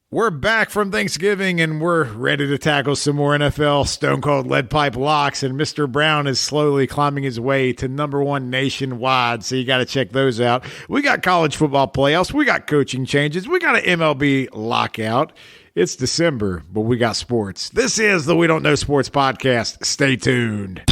We're back from Thanksgiving, and we're ready to tackle some more NFL Stone Cold Lead Pipe locks, and Mr. Brown is slowly climbing his way to #1 nationwide, so you got to check those out. We got college football playoffs. We got coaching changes. We got an MLB lockout. It's December, but we got sports. This is the We Don't Know Sports podcast. Stay tuned.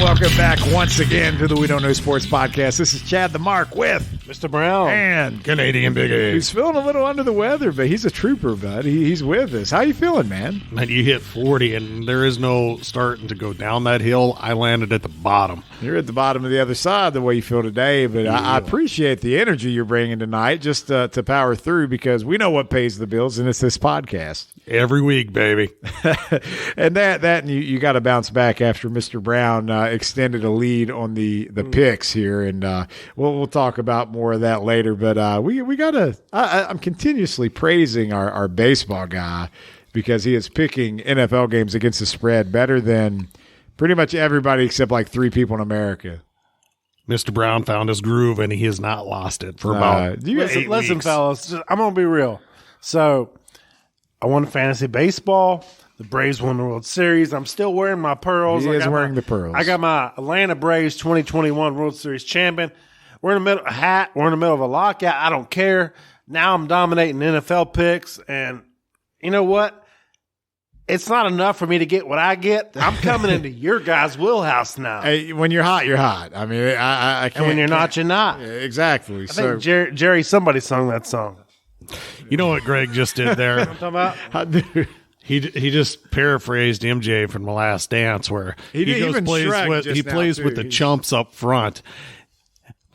Welcome back once again to the We Don't Know Sports podcast. This is Chad the Mark with Mr. Brown and Canadian Big A. He's feeling a little under the weather, but he's a trooper, bud. He's with us. How you feeling, man? Man, you hit 40, and there is no starting to go down that hill. I landed at the bottom. You're at the bottom of the other side the way you feel today, but yeah. I appreciate the energy you're bringing tonight just to power through, because we know what pays the bills, and it's this podcast. Every week, baby. And and you got to bounce back after Mr. Brown extended a lead on the picks here, and we'll talk about more of that later. But we got to. I'm continuously praising our baseball guy, because he is picking NFL games against the spread better than pretty much everybody except like 3 people in America. Mr. Brown found his groove, and he has not lost it for about 8 weeks. Listen, fellas, I'm going to be real. So I won fantasy baseball. The Braves won the World Series. I'm still wearing my pearls. He is wearing the pearls. I got my Atlanta Braves 2021 World Series champion. We're in the middle of a hat. We're in the middle of a lockout. I don't care. Now I'm dominating NFL picks. And you know what? It's not enough for me to get what I get. I'm coming into your guys' wheelhouse now. Hey, when you're hot, you're hot. I mean, I can't. And when you're not, you're not. Exactly. I think Jerry, somebody sung that song. You know what Greg just did there? I'm talking about? He just paraphrased MJ from The Last Dance, where he plays with the chumps up front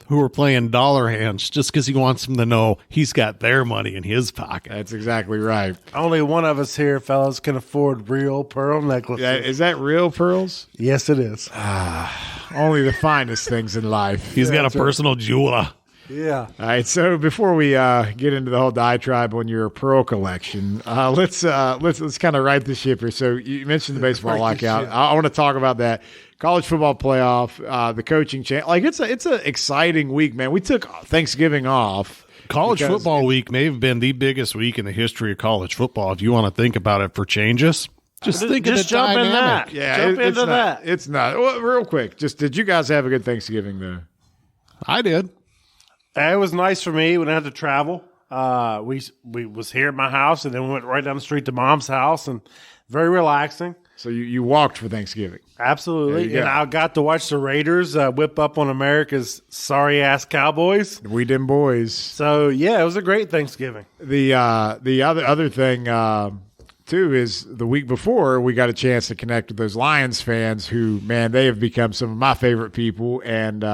who are playing dollar hands just because he wants them to know he's got their money in his pocket. That's exactly right. Only one of us here, fellas, can afford real pearl necklaces. Is that real pearls? Yes, it is. Only the finest things in life. He's got a personal jeweler. Yeah. All right. So before we get into the whole diatribe on your pearl collection, let's kind of right the ship here. So you mentioned the baseball lockout. I want to talk about that. College football playoff, the coaching change. Like it's an exciting week, man. We took Thanksgiving off. College football week may have been the biggest week in the history of college football. If you want to think about it for changes, just jump in that. Yeah, jump into that. It's not. Well, real quick. Did you guys have a good Thanksgiving though? I did. It was nice for me. We didn't have to travel. We was here at my house, and then we went right down the street to Mom's house, and very relaxing. So you walked for Thanksgiving. Absolutely. And I got to watch the Raiders whip up on America's sorry-ass Cowboys. We them boys. So, yeah, it was a great Thanksgiving. The other thing, too, is the week before we got a chance to connect with those Lions fans who, man, they have become some of my favorite people. And,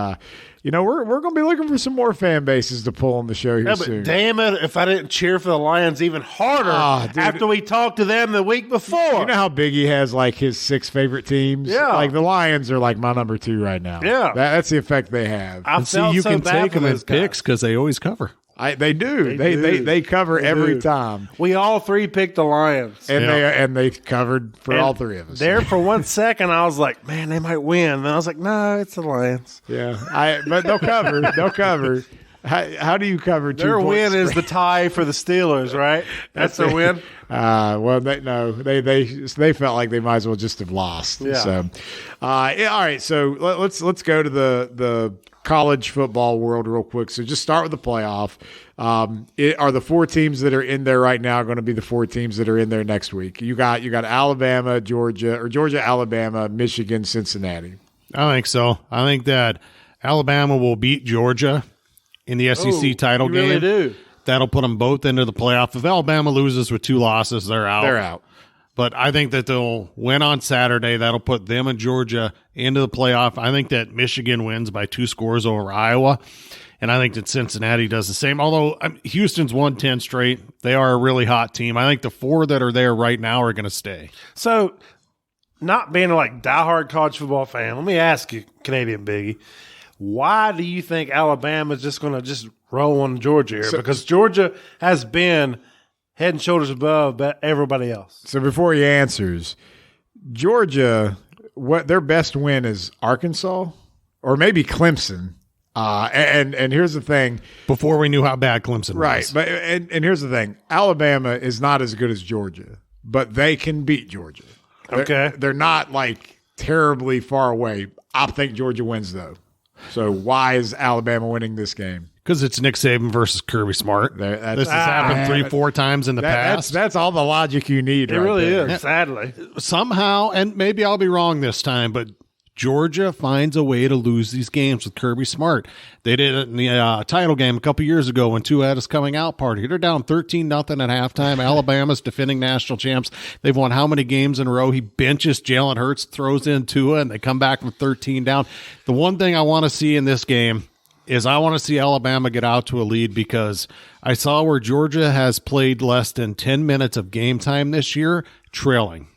we're going to be looking for some more fan bases to pull on the show here soon. Damn it, if I didn't cheer for the Lions even harder after we talked to them the week before. You know how Biggie has, like, his 6 favorite teams? Yeah. Like, the Lions are, like, my number 2 right now. Yeah. That's the effect they have. You can take them as picks because they always cover. They do. They cover every time. We all 3 picked the Lions. And they covered for all 3 of us. There for 1 second, I was like, man, they might win. And I was like, no, it's the Lions. Yeah. But they'll cover. They'll cover. How do you cover 2 Their points? win is the tie for the Steelers, right? That's their win? Well, they felt like they might as well just have lost. Yeah. So, all right. So let's go to the college football world real quick. So just start with the playoff. Are the 4 teams that are in there right now going to be the 4 teams that are in there next week? You got Alabama, Georgia, Alabama, Michigan, Cincinnati. I think so. I think that Alabama will beat Georgia in the SEC title game. Really do. That'll put them both into the playoff. If Alabama loses with 2 losses, they're out. They're out. But I think that they'll win on Saturday. That'll put them and Georgia into the playoff. I think that Michigan wins by 2 scores over Iowa. And I think that Cincinnati does the same. Although Houston's won 10 straight. They are a really hot team. I think the 4 that are there right now are going to stay. So, not being a diehard college football fan, let me ask you, Canadian Biggie, why do you think Alabama is just going to just roll on Georgia here? Because Georgia has been head and shoulders above everybody else. So before he answers, Georgia, what their best win is Arkansas? or maybe Clemson. And here's the thing. Before we knew how bad Clemson was. But and here's the thing. Alabama is not as good as Georgia, but they can beat Georgia. Okay. They're not like terribly far away. I think Georgia wins though. So why is Alabama winning this game? Because it's Nick Saban versus Kirby Smart. This has happened 3-4 times in the past. That's all the logic you need. It really is, sadly. Somehow, and maybe I'll be wrong this time, but Georgia finds a way to lose these games with Kirby Smart. They did it in the title game a couple years ago when Tua had his coming out party. They're down 13-0 at halftime. Alabama's defending national champs. They've won how many games in a row? He benches Jalen Hurts, throws in Tua, and they come back from 13 down. The one thing I want to see in this game is I want to see Alabama get out to a lead, because I saw where Georgia has played less than 10 minutes of game time this year, trailing.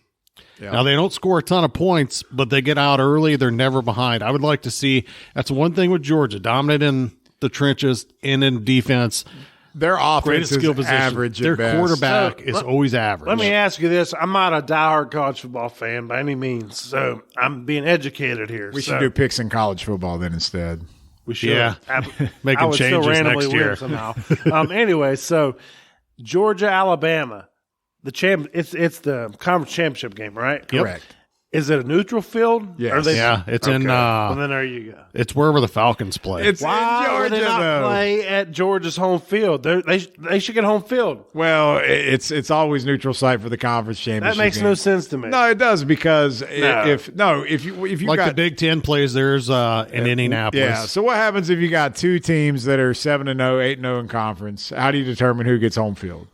Yeah. Now, they don't score a ton of points, but they get out early. They're never behind. I would like to see – that's one thing with Georgia, dominant in the trenches and in defense. Their offense is average at Their best. quarterback is always average. Let me ask you this. I'm not a diehard college football fan by any means, so I'm being educated here. We should do picks in college football then instead. We should. Yeah. Make I them would still changes randomly next year. win somehow. Anyway, so Georgia, Alabama, it's the conference championship game, right? Correct. Is it a neutral field? Yes. It's in. Well, then there you go. It's wherever the Falcons play. It's Why in Georgia, would they not though. play at Georgia's home field? They should get home field. Well, it's always neutral site for the conference championship. That makes no sense to me. No, it does, because if you like got the Big Ten plays theirs in Indianapolis. yeah. So what happens if you got two teams that are 7-0, 8-0 in conference? How do you determine who gets home field?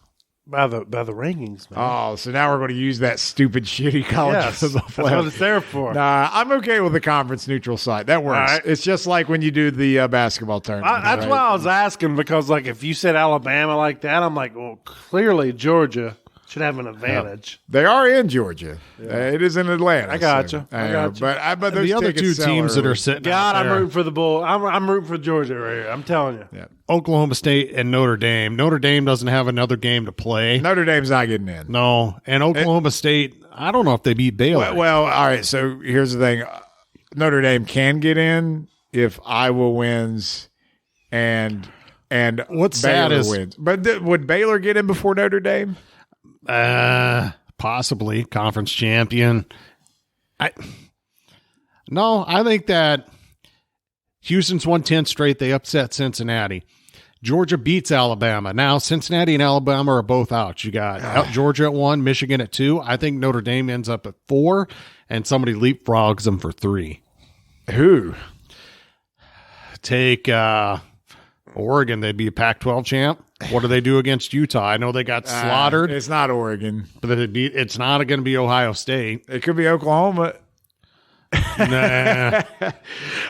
By the rankings, man. Oh, so now we're going to use that stupid, shitty college football that's what it's there for. Nah, I'm okay with the conference neutral site. That works. Right. It's just like when you do the basketball tournament. That's right? why I was asking, because like if you said Alabama like that, I'm like, well, clearly Georgia should have an advantage. They are in Georgia. It is in Atlanta. I got so, you. I got you. But those The other tickets two sell teams that early. are sitting God, out I'm there, rooting for the Bull. I'm rooting for Georgia right here. I'm telling you. Yeah. Oklahoma State and Notre Dame. Notre Dame doesn't have another game to play. Notre Dame's not getting in. No, and Oklahoma State, I don't know if they beat Baylor. Well, all right. So here's the thing: Notre Dame can get in if Iowa wins, and What's Baylor sad is- wins. But would Baylor get in before Notre Dame? Possibly conference champion. I think that Houston's won 10 straight. They upset Cincinnati. Georgia beats Alabama. Now, Cincinnati and Alabama are both out. You got Georgia at 1, Michigan at 2. I think Notre Dame ends up at 4, and somebody leapfrogs them for 3. Who? Take Oregon. They'd be a Pac-12 champ. What do they do against Utah? I know they got slaughtered, It's not Oregon. but it's not going to be Ohio State. It could be Oklahoma. Nah.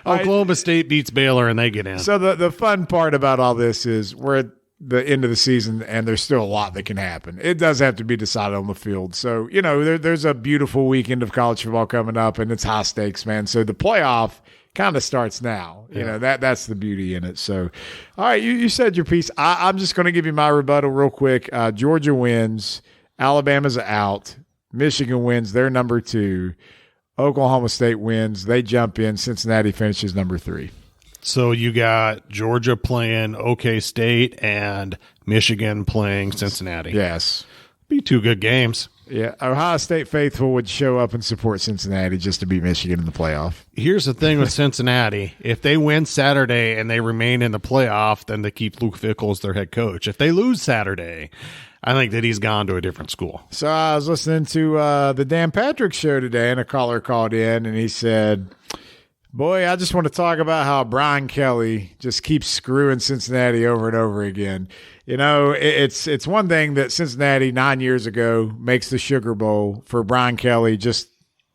Oklahoma State beats Baylor and they get in. So the fun part about all this is we're at the end of the season and there's still a lot that can happen. It does have to be decided on the field. So, there's a beautiful weekend of college football coming up and it's high stakes, man. So the playoff kind of starts now. That's the beauty in it. So, all right, you said your piece. I'm just going to give you my rebuttal real quick. Georgia wins. Alabama's out. Michigan wins. They're number 2. Oklahoma State wins. They jump in. Cincinnati finishes number 3. So you got Georgia playing OK State and Michigan playing Cincinnati. Yes. Be 2 good games. Yeah. Ohio State faithful would show up and support Cincinnati just to beat Michigan in the playoff. Here's the thing with Cincinnati. If they win Saturday and they remain in the playoff, then they keep Luke Fickell as their head coach. If they lose Saturday, I think that he's gone to a different school. So I was listening to the Dan Patrick show today, and a caller called in, and he said, boy, I just want to talk about how Brian Kelly just keeps screwing Cincinnati over and over again. It's one thing that Cincinnati 9 years ago makes the Sugar Bowl for Brian Kelly just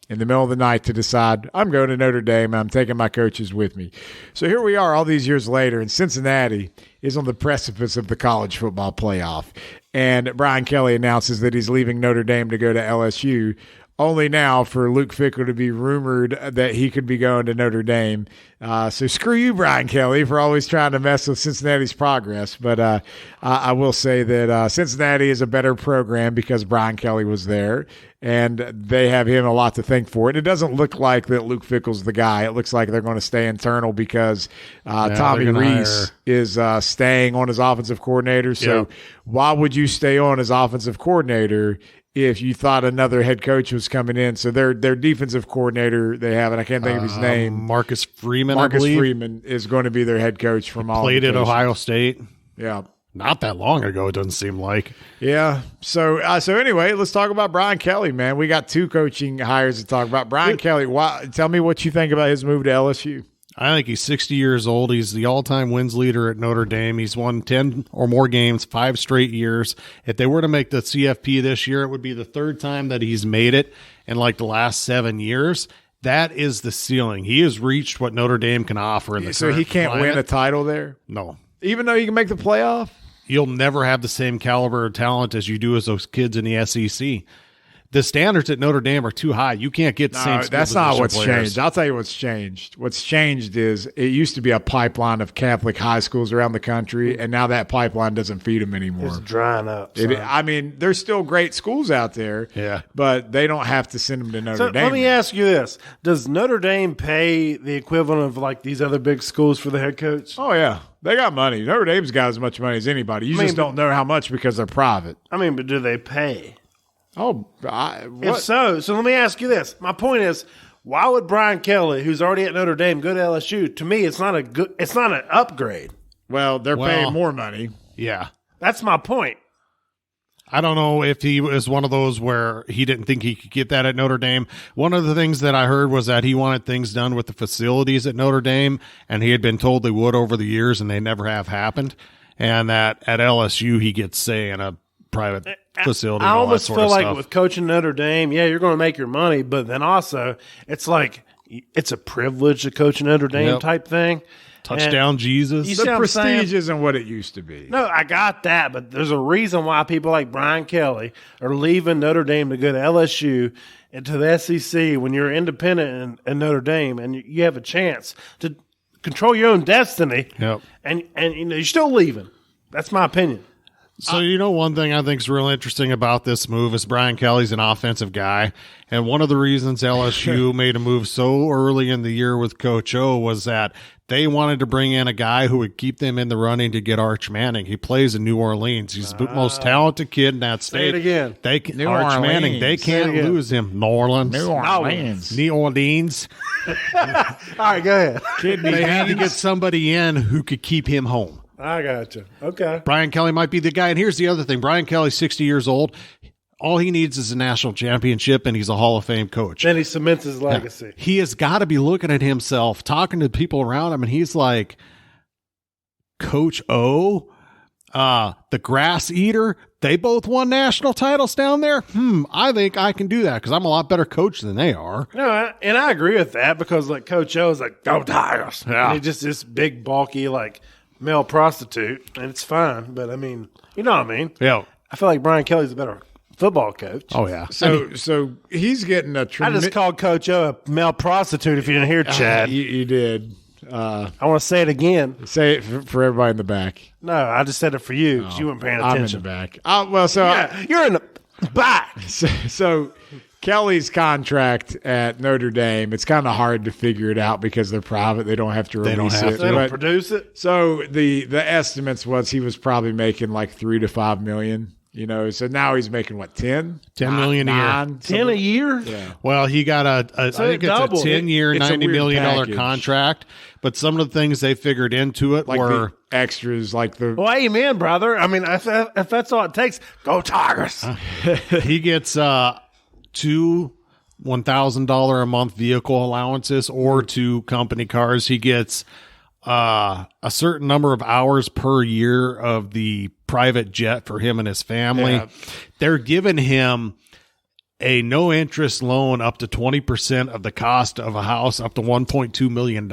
in the middle of the night to decide, I'm going to Notre Dame, and I'm taking my coaches with me. So here we are all these years later, and Cincinnati is on the precipice of the college football playoff. And Brian Kelly announces that he's leaving Notre Dame to go to LSU, only now for Luke Fickell to be rumored that he could be going to Notre Dame. So screw you, Brian Kelly, for always trying to mess with Cincinnati's progress. But I will say that Cincinnati is a better program because Brian Kelly was there, and they have him a lot to thank for it. It doesn't look like that Luke Fickell's the guy. It looks like they're going to stay internal because Tommy Rees is staying on as offensive coordinator. So why would you stay on as offensive coordinator if you thought another head coach was coming in? So their defensive coordinator they have, and I can't think of his name. Marcus Freeman, Marcus I believe. Freeman is going to be their head coach from all Played at indications. Ohio State. Yeah. Not that long ago, it doesn't seem like. Yeah. So anyway, let's talk about Brian Kelly, man. We got 2 coaching hires to talk about. Brian Kelly, tell me what you think about his move to LSU. I think he's 60 years old. He's the all-time wins leader at Notre Dame. He's won 10 or more games, 5 straight years. If they were to make the CFP this year, it would be the 3rd time that he's made it in like the last 7 years. That is the ceiling. He has reached what Notre Dame can offer in the So he can't climate. win a title there? No. Even though he can make the playoff? You'll never have the same caliber of talent as you do as those kids in the SEC. The standards at Notre Dame are too high. You can't get the same skill that's not position what's players. changed. I'll tell you what's changed. What's changed is it used to be a pipeline of Catholic high schools around the country, and now that pipeline doesn't feed them anymore. It's drying up. I mean, there's still great schools out there, but they don't have to send them to Notre Dame. Let me ask you this. Does Notre Dame pay the equivalent of like these other big schools for the head coach? Oh, yeah. They got money. Notre Dame's got as much money as anybody. You just don't know how much because they're private. I mean, but do they pay? Oh, If so let me ask you this. My point is, why would Brian Kelly, who's already at Notre Dame, go to LSU? To me, it's not an upgrade. Well, they're paying more money. Yeah. That's my point. I don't know if he was one of those where he didn't think he could get that at Notre Dame. One of the things that I heard was that he wanted things done with the facilities at Notre Dame, and he had been told they would over the years, and they never have happened. And that at LSU, he gets say in a private facility. I and all almost that sort feel of like stuff. with coaching Notre Dame, you're going to make your money, but then also it's like it's a privilege to coach Notre Dame type thing. Touchdown Jesus. You see The what I'm saying? prestige isn't what it used to be. No, I got that, but there's a reason why people like Brian Kelly are leaving Notre Dame to go to LSU and to the SEC when you're independent in Notre Dame and you have a chance to control your own destiny. Yep. And you're still leaving. That's my opinion. So, one thing I think is real interesting about this move is Brian Kelly's an offensive guy. And one of the reasons LSU made a move so early in the year with Coach O was that they wanted to bring in a guy who would keep them in the running to get Arch Manning. He plays in New Orleans. He's the most talented kid in that state. Say it again. New Arch Manning, they Orleans. can't Say it again. lose him. New Orleans. New Orleans. New Orleans. All right, go ahead. They had to get somebody in who could keep him home. I got you. Okay. Brian Kelly might be the guy. And here's the other thing. Brian Kelly's 60 years old. All he needs is a national championship, and he's a Hall of Fame coach. Then he cements his legacy. He has got to be looking at himself, talking to people around him, and he's like, Coach O, the grass eater, they both won national titles down there. I think I can do that because I'm a lot better coach than they are. No, and I agree with that because like Coach O is like, go Tigers. Yeah. And he's just this big, bulky, like male prostitute, and it's fine. But I mean, you know what I mean? Yeah. I feel like Brian Kelly's a better football coach. Oh, yeah. So he's getting a I tremendous. just called Coach O a male prostitute if you didn't hear Chad. You did. I want to say it again. Say it for everybody in the back. No, I just said it for you because you weren't paying I'm in attention. the back. Yeah, You're in the back. So Kelly's contract at Notre Dame, it's kind of hard to figure it out because they're private. They don't have to release don't have it. to. They don't But- produce it. So the estimates was he was probably making like $3 to $5 million. So now he's making what, 10? 10 million a year. 9, 10 a year? Yeah. Well, he got I So think it it's a doubled. 10-year, It's a $90 weird million package. contract. But some of the things they figured into it Like were the extras, like the Well, amen, brother. I mean, if that's all it takes, go Tigers. he gets two $1,000 a month vehicle allowances or two company cars. He gets a certain number of hours per year of the private jet for him and his family. Yeah. They're giving him a no interest loan up to 20% of the cost of a house, up to $1.2 million.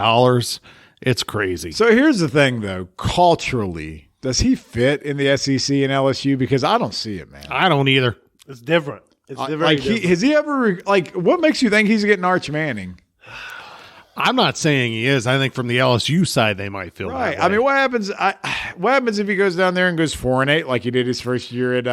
It's crazy. So here's the thing, though. Culturally, does he fit in the SEC and LSU? Because I don't see it, man. I don't either. It's different. It's very like, different. has he ever, like, what makes you think he's getting Arch Manning? I'm not saying he is. I think from the LSU side, they might feel Right. that way. I mean, what happens if he goes down there and goes 4-8 like he did his first year at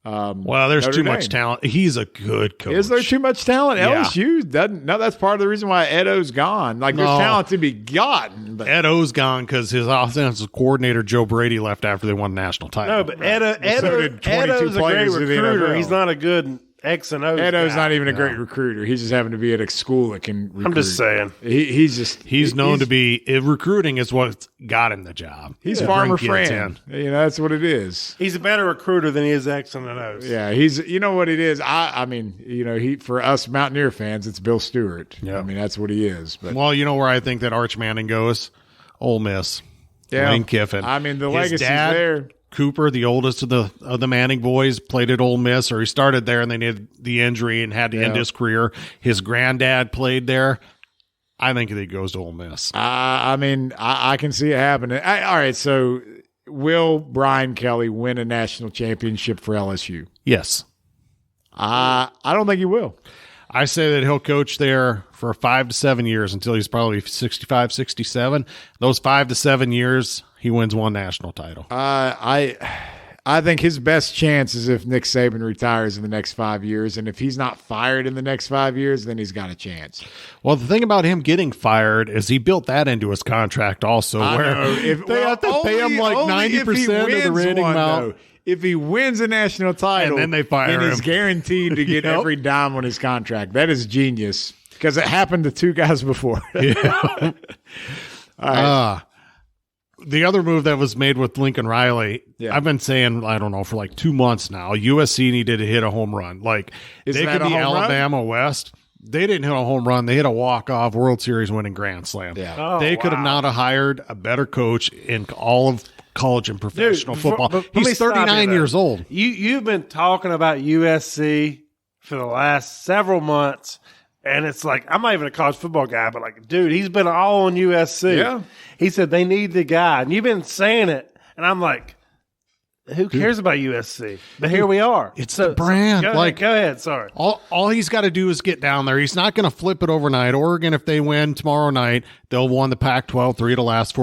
well, there's Notre too much Dame? talent. He's a good coach. Is there too much talent? Yeah. LSU doesn't. No, that's part of the reason why Edo's gone. Like, there's No. talent to be gotten. But Ed O's gone because his offensive coordinator, Joe Brady, left after they won the national title. No, but So did 22 Edo's a great players in the recruiter. NFL. He's not a good X and O. Edo's guy. not even a great recruiter. He just happened to be at a school that can recruit. I'm just saying. He's known to be recruiting is what got him the job. He's To Farmer bring kids Fran. You know, that's what it is. He's a better recruiter than he is X and O's. Yeah, you know what it is. I mean, you know, for us Mountaineer fans, it's Bill Stewart. Yeah. I mean, that's what he is. But Well, you know where I think that Arch Manning goes? Ole Miss. yeah, Lane Kiffin. I mean, the His legacy's dad, there. Cooper, the oldest of the Manning boys, played at Ole Miss, or he started there and they needed the injury and had to end his career. His granddad played there. I think that he goes to Ole Miss. I mean, I can see it happening. All right, so will Brian Kelly win a national championship for LSU? Yes. I don't think he will. I say that he'll coach there for 5 to 7 years until he's probably 65, 67. Those 5 to 7 years, he wins one national title. I think his best chance is if Nick Saban retires in the next 5 years, and if he's not fired in the next 5 years, then he's got a chance. Well, the thing about him getting fired is he built that into his contract also, where they have to pay him like 90% of the rating amount. If he wins a national title, And then they fire then he's him. guaranteed to get Yep. every dime on his contract. That is genius because it happened to two guys before. Yeah. The other move that was made with Lincoln Riley, Yeah. I've been saying, I don't know, for like 2 months now, USC needed to hit a home run. Like, Isn't they that could a be home run? Alabama West. They didn't hit a home run. They hit a walk-off World Series winning Grand Slam. Yeah. Oh, They could have wow. not have hired a better coach in all of college and professional football. but let me He's stop you 39 there. years old. You've been talking about USC for the last several months, and it's like I'm not even a college football guy, but like, dude, he's been all on USC. Yeah. He said they need the guy, and you've been saying it, and I'm like, who cares about USC? But here we are. It's the brand. Go Like, ahead. Sorry. all he's got to do is get down there. He's not going to flip it overnight. Oregon, if they win tomorrow night, they'll won the Pac-12 3 of the last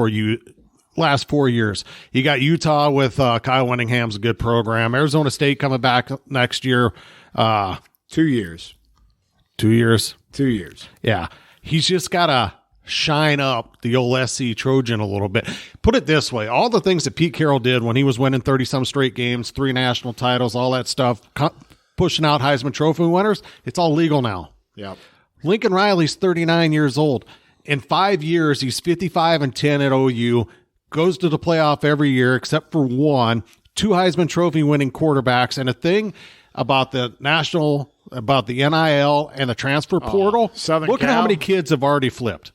4 years. You got Utah with Kyle Whittingham's a good program. Arizona State coming back next year. 2 years. 2 years. 2 years. Yeah. He's just got to shine up the old SC Trojan a little bit. Put it this way. All the things that Pete Carroll did when he was winning 30-some straight games, 3 national titles, all that stuff, pushing out Heisman Trophy winners, it's all legal now. Yep. Lincoln Riley's 39 years old. In 5 years, he's 55-10 at OU, goes to the playoff every year except for one, 2 Heisman Trophy winning quarterbacks, and a thing about the NIL and the transfer portal. Southern Look at how Cal. many kids have already flipped.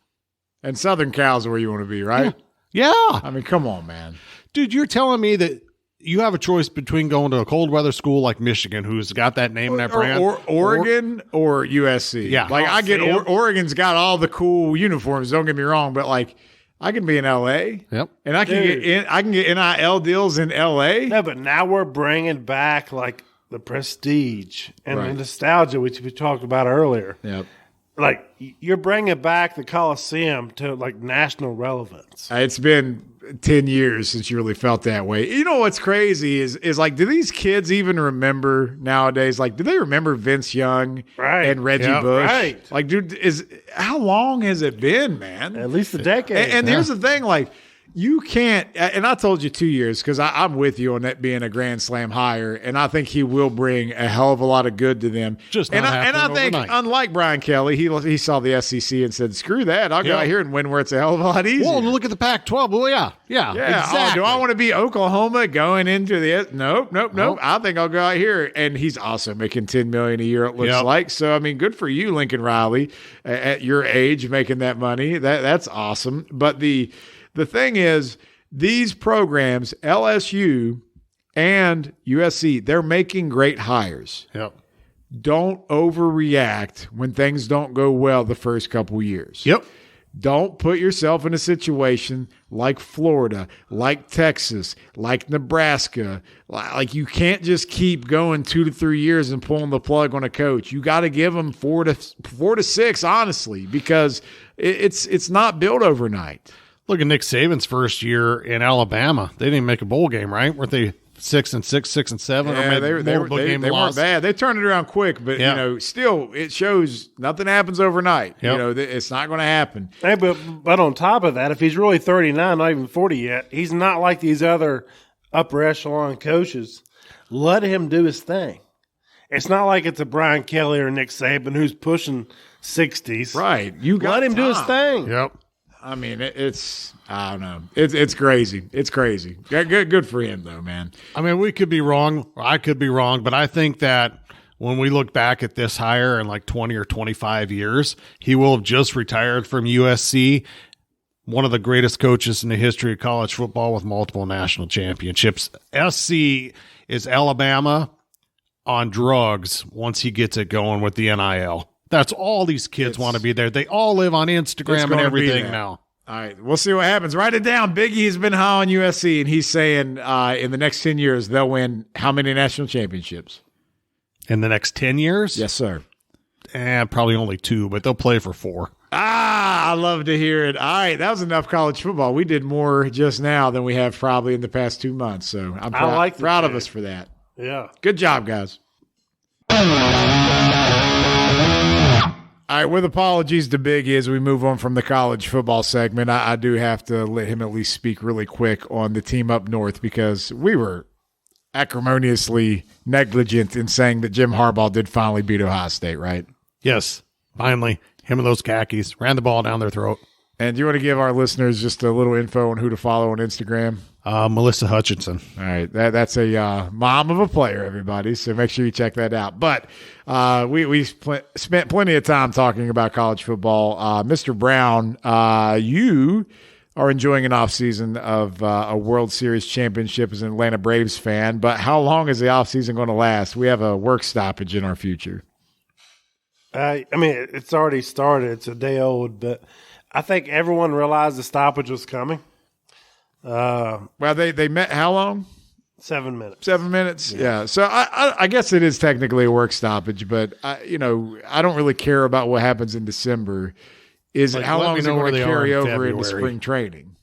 And Southern Cal's where you want to be, right? Yeah. I mean, come on, man. Dude, you're telling me that you have a choice between going to a cold weather school like Michigan, who's got that name and that brand, Or Oregon or USC. Yeah. Like, I get see 'em. Oregon's got all the cool uniforms. Don't get me wrong, but like, I can be in LA. Yep. And I can Dude. get NIL deals in LA. No, but now we're bringing back like the prestige and Right. the nostalgia, which we talked about earlier. Yep. Like you're bringing back the Coliseum to like national relevance. It's been 10 years since you really felt that way. You know what's crazy is like, do these kids even remember nowadays? Like, do they remember Vince Young Right. and Reggie Yeah, Bush? right. Like, dude, how long has it been, man? At least a decade. And here's the thing, like, you can't, and I told you 2 years because I'm with you on that being a Grand Slam hire, and I think he will bring a hell of a lot of good to them. Just and not I happening think, overnight. unlike Brian Kelly, he saw the SEC and said, "Screw that! I'll go Yeah. out here and win where it's a hell of a lot easier." Well, look at the Pac-12. Well, yeah, Yeah. exactly. Oh, do I want to be Oklahoma going into the? Nope. Nope. I think I'll go out here, and he's also making $10 million a year. It looks Yep. like. So I mean, good for you, Lincoln Riley, at your age, making that money. That's awesome. But the thing is, these programs, LSU and USC, they're making great hires. Yep. Don't overreact when things don't go well the first couple years. Yep. Don't put yourself in a situation like Florida, like Texas, like Nebraska. Like you can't just keep going 2 to 3 years and pulling the plug on a coach. You got to give them 4 to 6, honestly, because it's not built overnight. Look at Nick Saban's first year in Alabama. They didn't make a bowl game, right? Weren't they 6-6, 6-7? Yeah, they weren't bad. They turned it around quick, but still, it shows nothing happens overnight. Yep. It's not going to happen. Hey, but on top of that, if he's really 39, not even 40 yet, he's not like these other upper echelon coaches. Let him do his thing. It's not like it's a Brian Kelly or Nick Saban who's pushing 60s. Right. Let him do his thing. Yep. I mean, I don't know. It's crazy. It's crazy. Good for him, though, man. I mean, we could be wrong. I could be wrong, but I think that when we look back at this hire in like 20 or 25 years, he will have just retired from USC, one of the greatest coaches in the history of college football with multiple national championships. SC is Alabama on drugs once he gets it going with the NIL. That's all these kids want to be there. They all live on Instagram and everything now. All right, we'll see what happens. Write it down. Biggie has been high on USC, and he's saying in the next 10 years they'll win how many national championships? In the next 10 years? Yes, sir. Probably only 2, but they'll play for 4. I love to hear it. All right, that was enough college football. We did more just now than we have probably in the past 2 months, so I'm proud of us for that. Yeah. Good job, guys. All right, with apologies to Biggie as we move on from the college football segment, I do have to let him at least speak really quick on the team up north because we were acrimoniously negligent in saying that Jim Harbaugh did finally beat Ohio State, right? Yes, finally. Him and those khakis ran the ball down their throat. And do you want to give our listeners just a little info on who to follow on Instagram? Melissa Hutchinson. All right. That's a mom of a player, everybody. So make sure you check that out. But we spent plenty of time talking about college football. Mr. Brown, you are enjoying an offseason of a World Series championship as an Atlanta Braves fan. But how long is the offseason going to last? We have a work stoppage in our future. I mean, it's already started. It's a day old, but I think everyone realized the stoppage was coming. Well, they met how long? 7 minutes. 7 minutes? Yeah. So I guess it is technically a work stoppage, but I don't really care about what happens in December. How long is it going to carry over into spring training?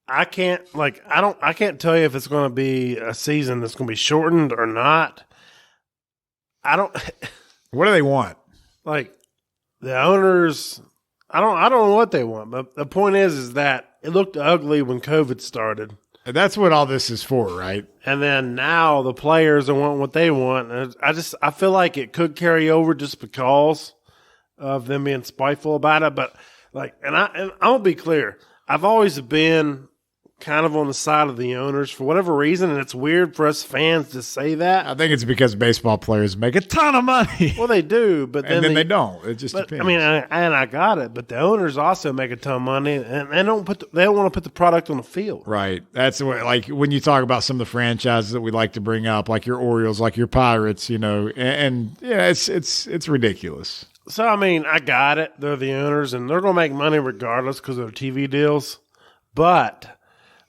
I can't tell you if it's going to be a season that's going to be shortened or not. What do they want? Like the owners, I don't know what they want, but the point is that it looked ugly when COVID started. And that's what all this is for, right? And then now the players are wanting what they want. And I feel like it could carry over just because of them being spiteful about it. But I'll be clear. I've always been kind of on the side of the owners for whatever reason, and it's weird for us fans to say that. I think it's because baseball players make a ton of money. Well, they do, but then they don't. It just depends. I mean, I got it, but the owners also make a ton of money, and they don't want to put the product on the field. Right. That's what, like when you talk about some of the franchises that we like to bring up, like your Orioles, like your Pirates, and it's ridiculous. So I mean, I got it. They're the owners, and they're going to make money regardless because of their TV deals, but.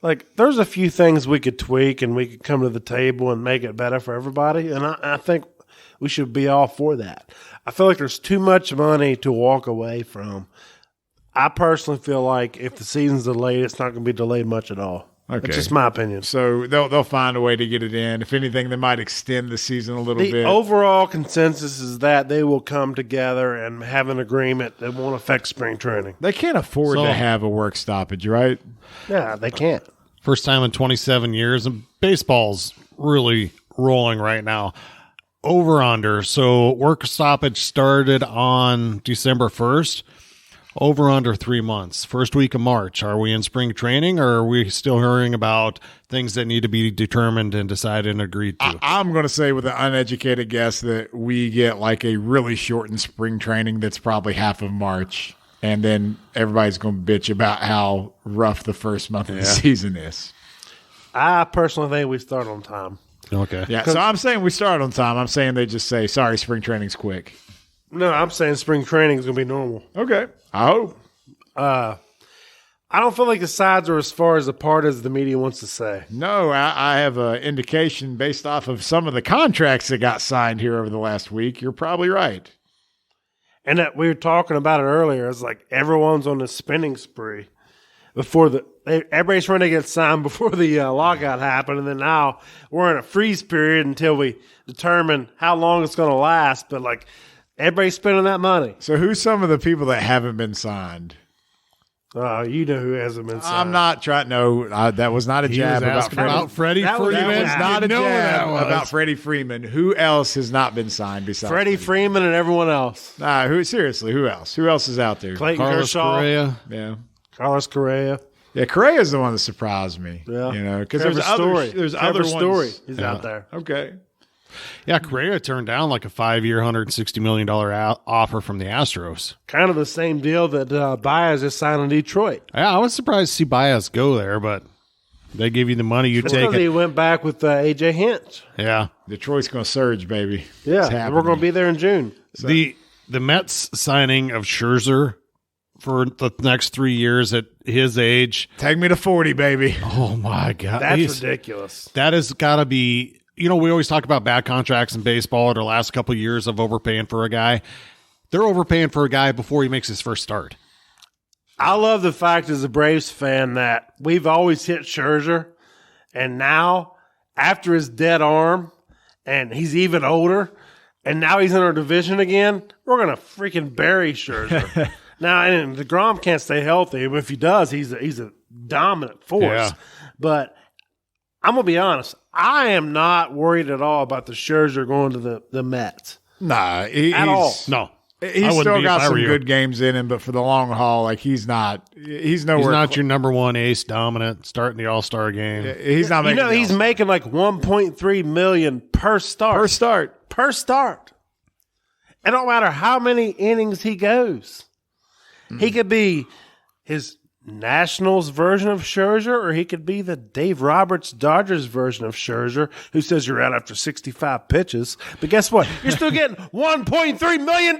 Like, there's a few things we could tweak and we could come to the table and make it better for everybody. And I think we should be all for that. I feel like there's too much money to walk away from. I personally feel like if the season's delayed, it's not going to be delayed much at all. Okay. That's just my opinion. So they'll find a way to get it in. If anything, they might extend the season a little bit. The overall consensus is that they will come together and have an agreement that won't affect spring training. They can't afford to have a work stoppage, right? Yeah, they can't. First time in 27 years, and baseball's really rolling right now. Over under. So work stoppage started on December 1st. Over under 3 months. First week of March. Are we in spring training, or are we still hearing about things that need to be determined and decided and agreed to? I'm going to say with an uneducated guess that we get like a really shortened spring training that's probably half of March. And then everybody's going to bitch about how rough the first month of the season is. I personally think we start on time. Okay. Yeah, so I'm saying we start on time. I'm saying they just say, sorry, spring training's quick. No, I'm saying spring training is going to be normal. Okay. I hope. I don't feel like the sides are as far as apart as the media wants to say. No, I have an indication based off of some of the contracts that got signed here over the last week. You're probably right. And that we were talking about it earlier. It's like everyone's on a spending spree before everybody's trying to get signed before the lockout happened, and then now we're in a freeze period until we determine how long it's going to last. But like everybody's spending that money. So who's some of the people that haven't been signed? You know who hasn't been signed. I'm not trying. No, that was not a jab about Freddie Freeman. That was not a jab was. about Freddie Freeman. Who else has not been signed besides Freddie Freeman and everyone else? Seriously, who else? Who else is out there? Clayton Carlos Kershaw. Correa. Yeah. Carlos Correa. Yeah, Correa's the one that surprised me. Yeah. Because there's other ones. He's out there. Okay. Yeah, Correa turned down like a 5-year, $160 million offer from the Astros. Kind of the same deal that Baez just signed in Detroit. Yeah, I was surprised to see Baez go there, but they give you the money, you take Because it. he went back with A.J. Hinch. Yeah. Detroit's going to surge, baby. Yeah, we're going to be there in June. So. The Mets signing of Scherzer for the next 3 years at his age. Take me to 40, baby. Oh, my God. That's ridiculous. That has got to be... You know, we always talk about bad contracts in baseball in the last couple of years of overpaying for a guy. They're overpaying for a guy before he makes his first start. I love the fact as a Braves fan that we've always hit Scherzer, and now after his dead arm, and he's even older, and now he's in our division again, we're going to freaking bury Scherzer. Now, and DeGrom can't stay healthy, but if he does, he's a dominant force. Yeah. But I'm going to be honest. I am not worried at all about the Scherzer going to the Mets. Nah, at all. No. He's still got some good games in him, but for the long haul, like he's nowhere. He's not your number one ace dominant starting the All-Star game. He's not making. He's making like $1.3 million per start. Per start. It don't matter how many innings he goes. He could be his Nationals version of Scherzer, or he could be the Dave Roberts Dodgers version of Scherzer, who says you're out after 65 pitches. But guess what? You're still getting $1.3 million.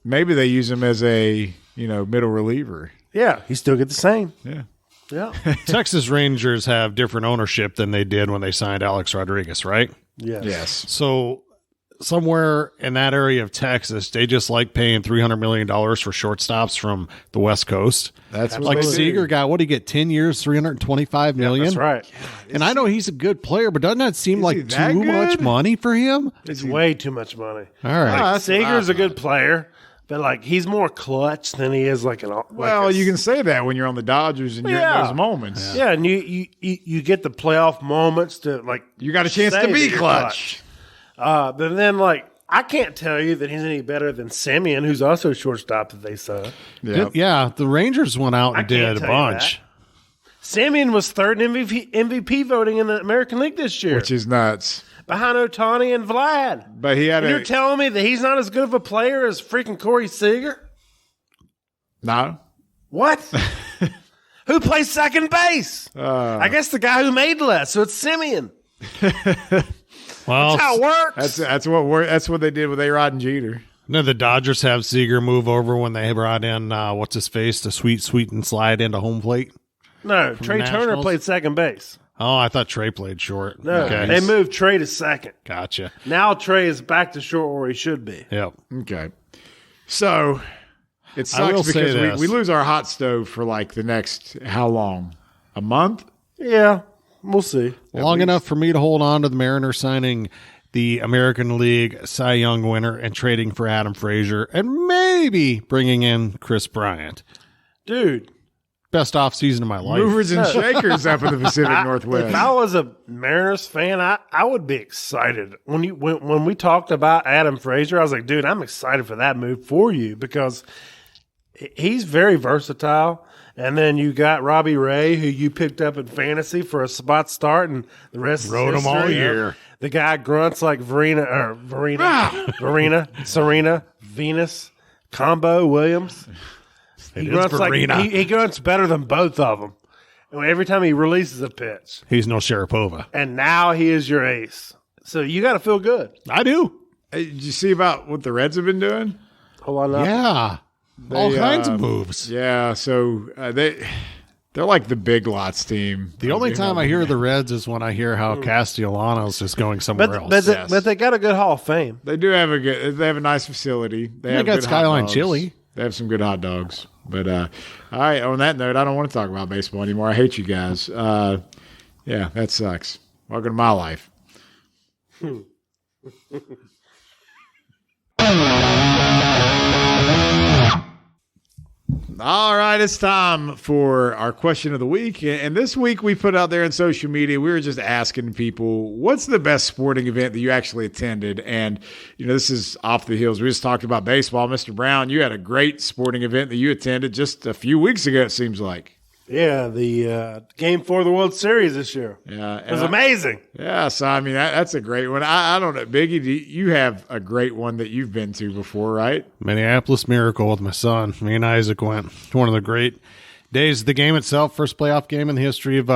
Maybe they use him as a middle reliever. Yeah, he still get the same. Yeah. Texas Rangers have different ownership than they did when they signed Alex Rodriguez, right? Yes. So somewhere in that area of Texas, they just like paying $300 million for shortstops from the West Coast. That's what like they Seager do. got. What did he get? 10 years, $325 million. That's right. And I know he's a good player, but doesn't that seem like too much money for him? It's way too much money. All right. Seager's a good player, but like he's more clutch than he is like an. You can say that when you're on the Dodgers and you're in those moments. Yeah, and you get the playoff moments to like you got a chance to be clutch. But then, like, I can't tell you that he's any better than Simeon, who's also a shortstop that they signed. Yeah, the Rangers went out and did a bunch. Simeon was third in MVP voting in the American League this year. Which is nuts. Behind Ohtani and Vlad. But he had You're telling me that he's not as good of a player as freaking Corey Seager? No. What? Who plays second base? I guess the guy who made less, so it's Simeon. Well, that's how it works. That's what they did with A-Rod and Jeter. No, the Dodgers have Seager move over when they brought in what's his face to sweet and slide into home plate. No, Trey Turner played second base. Oh, I thought Trey played short. No, they moved Trey to second. Gotcha. Now Trey is back to short where he should be. Yep. Okay. So it sucks because we lose our hot stove for like the next how long? A month? Yeah. We'll see. Long enough for me to hold on to the Mariners signing the American League Cy Young winner and trading for Adam Frazier and maybe bringing in Chris Bryant. Dude. Best offseason of my life. Movers and shakers up in the Pacific Northwest. If I was a Mariners fan, I would be excited. When we talked about Adam Frazier, I was like, dude, I'm excited for that move for you because he's very versatile. And then you got Robbie Ray, who you picked up in fantasy for a spot start, and the rest rode him all year. The guy grunts like Serena, Venus, Combo Williams. He grunts he grunts better than both of them. And every time he releases a pitch, he's no Sharapova. And now he is your ace. So you got to feel good. I do. Hey, did you see about what the Reds have been doing? Hold on. Yeah. All kinds of moves. Yeah, so they're like the big lots team. The only time I hear the Reds is when I hear how Castellanos is going somewhere else. But they got a good Hall of Fame. They do have a nice facility. They have got good Skyline hot dogs. Chili. They have some good hot dogs. But all right, on that note, I don't want to talk about baseball anymore. I hate you guys. Yeah, that sucks. Welcome to my life. All right, it's time for our question of the week. And this week we put out there on social media, we were just asking people, what's the best sporting event that you actually attended? And, this is off the heels. We just talked about baseball. Mr. Brown, you had a great sporting event that you attended just a few weeks ago, it seems like. Yeah, the Game 4 of the World Series this year. Yeah, it was amazing. Yeah, so, I mean, that's a great one. I don't know. Biggie, you have a great one that you've been to before, right? Minneapolis Miracle with my son. Me and Isaac went. One of the great days of the game itself. First playoff game in the history of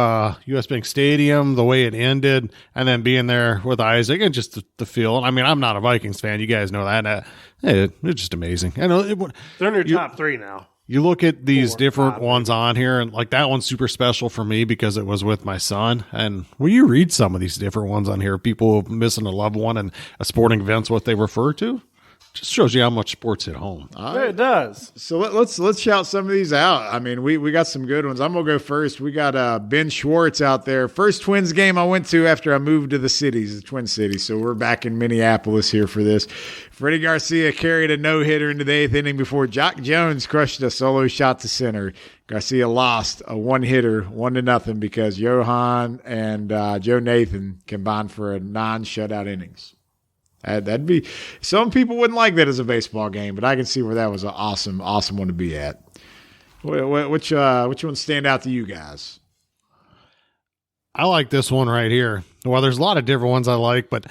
U.S. Bank Stadium, the way it ended, and then being there with Isaac and just the feel. I mean, I'm not a Vikings fan. You guys know that. It's just amazing. I know they're in your top three now. You look at these different ones on here, and like that one's super special for me because it was with my son. And when you read some of these different ones on here, people missing a loved one and a sporting event's what they refer to, just shows you how much sports hit home. It does. So let's shout some of these out. I mean, we got some good ones. I'm gonna go first. We got Ben Schwartz out there. First Twins game I went to after I moved to the Twin Cities. So we're back in Minneapolis here for this. Freddie Garcia carried a no-hitter into the 8th inning before Jock Jones crushed a solo shot to center. Garcia lost a one-hitter, 1-0, because Johan and Joe Nathan combined for a 9 shutout innings. That'd be, some people wouldn't like that as a baseball game, but I can see where that was an awesome one to be at. Which one stand out to you guys? I like this one right here. Well, there's a lot of different ones I like, but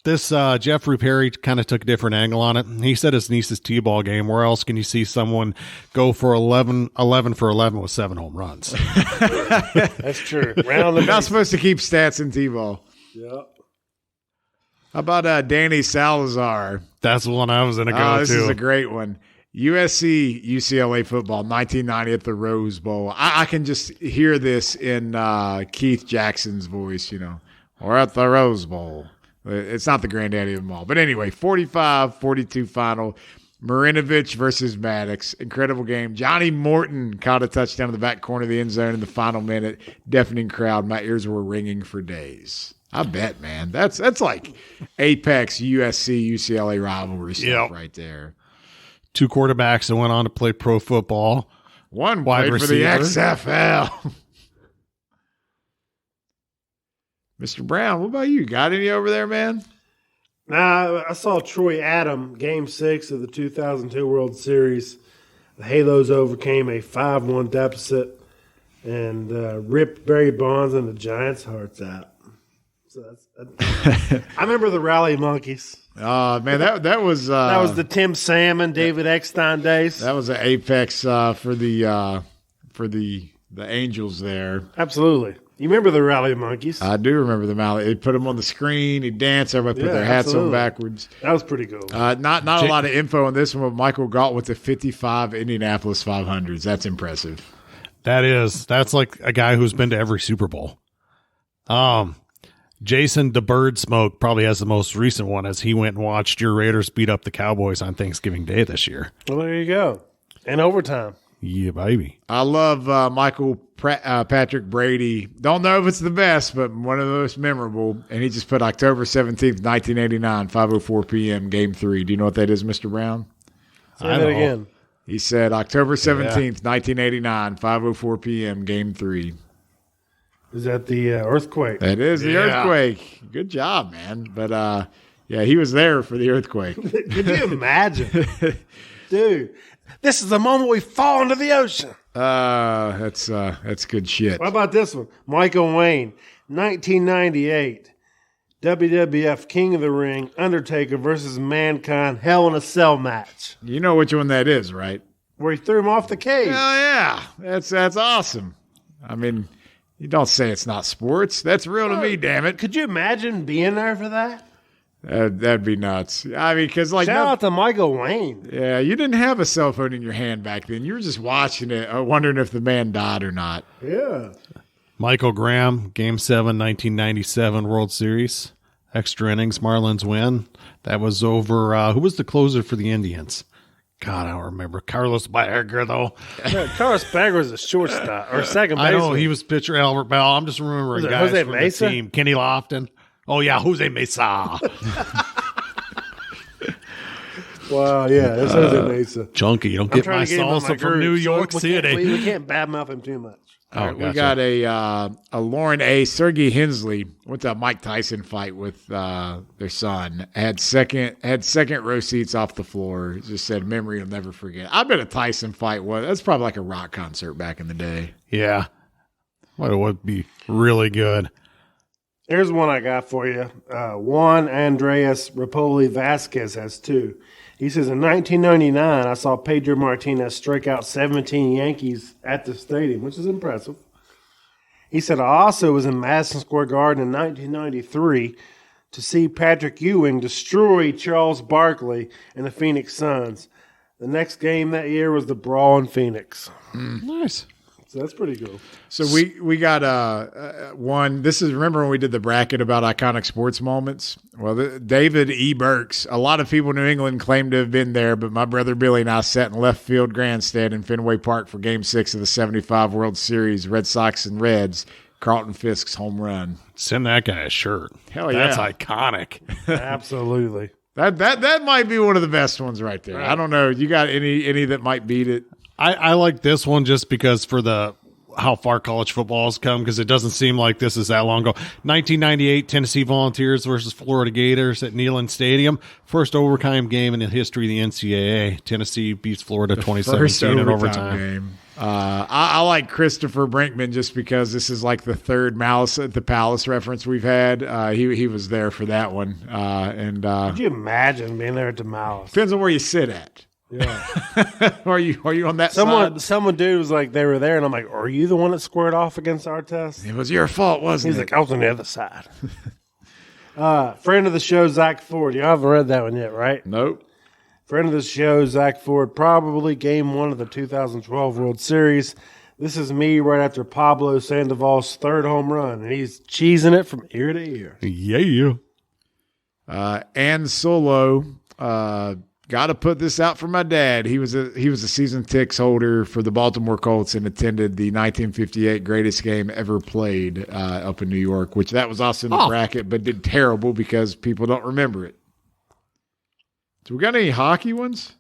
this Jeffrey Perry kind of took a different angle on it. He said his niece's T-ball game. Where else can you see someone go for 11 for 11 with 7 home runs? That's true. You're not supposed to keep stats in T-ball. Yep. How about Danny Salazar? That's the one I was going to go to. This is a great one. USC UCLA football, 1990 at the Rose Bowl. I can just hear this in Keith Jackson's voice, We're at the Rose Bowl. It's not the granddaddy of them all. But anyway, 45-42 final. Marinovich versus Maddox. Incredible game. Johnny Morton caught a touchdown in the back corner of the end zone in the final minute. Deafening crowd. My ears were ringing for days. I bet, man. That's like apex USC UCLA rivalry stuff right there. 2 quarterbacks that went on to play pro football. One played for the XFL. Mr. Brown, what about you? Got any over there, man? Nah, I saw Troy Adam, Game 6 of the 2002 World Series. The Halos overcame a 5-1 deficit and ripped Barry Bonds and the Giants' hearts out. So I remember the Rally Monkeys. Man, that was the Tim Salmon, David Eckstein days. That was an apex for the Angels there. Absolutely. You remember the Rally Monkeys? I do remember them. They put them on the screen. He danced. Everybody put their hats on backwards. That was pretty cool. Not a lot of info on this one, but Michael Galt with the 55 Indianapolis 500s. That's impressive. That's like a guy who's been to every Super Bowl. Jason DeBird probably has the most recent one as he went and watched your Raiders beat up the Cowboys on Thanksgiving Day this year. Well, there you go. And overtime. Yeah, baby. I love Michael Patrick Brady. Don't know if it's the best, but one of the most memorable. And he just put October 17th, 1989, 5:04 p.m., Game 3. Do you know what that is, Mr. Brown? Say that again. He said October 17th, 1989, 5:04 p.m., Game 3. Is that the earthquake? That is the earthquake. Good job, man. But, he was there for the earthquake. Could you imagine? Dude, this is the moment we fall into the ocean. That's good shit. What about this one? Michael Wayne, 1998. WWF King of the Ring, Undertaker versus Mankind, Hell in a Cell match. You know which one that is, right? Where he threw him off the cage. Hell yeah. That's awesome. I mean, you don't say it's not sports. That's real to me, damn it. Could you imagine being there for that? That'd be nuts. I mean, because like, Shout out to Michael Wayne. yeah, you didn't have a cell phone in your hand back then. You were just watching it, wondering if the man died or not. Yeah. Michael Graham, Game 7, 1997 World Series. Extra innings, Marlins win. That was over. Who was the closer for the Indians? God, I don't remember. Carlos Baerga, though. No, Carlos Baerga was a shortstop or second baseman. I know he was pitcher Albert Bell. I'm just remembering guys Jose from Mesa? the team. Kenny Lofton. Oh, yeah, Jose Mesa. Wow, yeah, that's Jose Mesa. Junkie, you don't I'm get trying my to get him on salsa my from group, New so York we City. We can't badmouth him too much. All right, we got a Lauren A. Sergey Hensley went to a Mike Tyson fight with their son. Had second row seats off the floor. Just said memory will never forget. I bet a Tyson fight was that's probably like a rock concert back in the day. Yeah. Well, it would be really good. Here's one I got for you. Juan Andreas Rapoli Vasquez has two. He says, in 1999, I saw Pedro Martinez strike out 17 Yankees at the stadium, which is impressive. He said, I also was in Madison Square Garden in 1993 to see Patrick Ewing destroy Charles Barkley and the Phoenix Suns. The next game that year was the Brawl in Phoenix. Nice. So that's pretty cool. So we got one. This is remember when we did the bracket about iconic sports moments. Well, David E. Burks. A lot of people in New England claim to have been there, but my brother Billy and I sat in left field grandstand in Fenway Park for Game 6 of the '75 World Series, Red Sox and Reds. Carlton Fisk's home run. Send that guy a shirt. Hell yeah, that's iconic. Absolutely. That might be one of the best ones right there. Right. I don't know. You got any that might beat it? I like this one just because for how far college football has come, because it doesn't seem like this is that long ago. 1998, Tennessee Volunteers versus Florida Gators at Neyland Stadium. First overtime game in the history of the NCAA. Tennessee beats Florida 2017 in overtime. Game. I like Christopher Brinkman just because this is like the third Malice at the Palace reference we've had. He was there for that one. Could you imagine being there at the Malice? Depends on where you sit at. Yeah. Are you on that side? Someone dude was like, they were there, and I'm like, are you the one that squared off against our test? It was your fault, wasn't He's it? like, I was on the other side. Friend of the show, Zach Ford. You haven't read that one yet, right? Nope. Friend of the show, Zach Ford, probably game 1 of the 2012 World Series. This is me right after Pablo Sandoval's third home run, and he's cheesing it from ear to ear. Yeah. And Solo, got to put this out for my dad. He was a season tickets holder for the Baltimore Colts and attended the 1958 greatest game ever played up in New York, which that was also in the bracket, but did terrible because people don't remember it. So we got any hockey ones?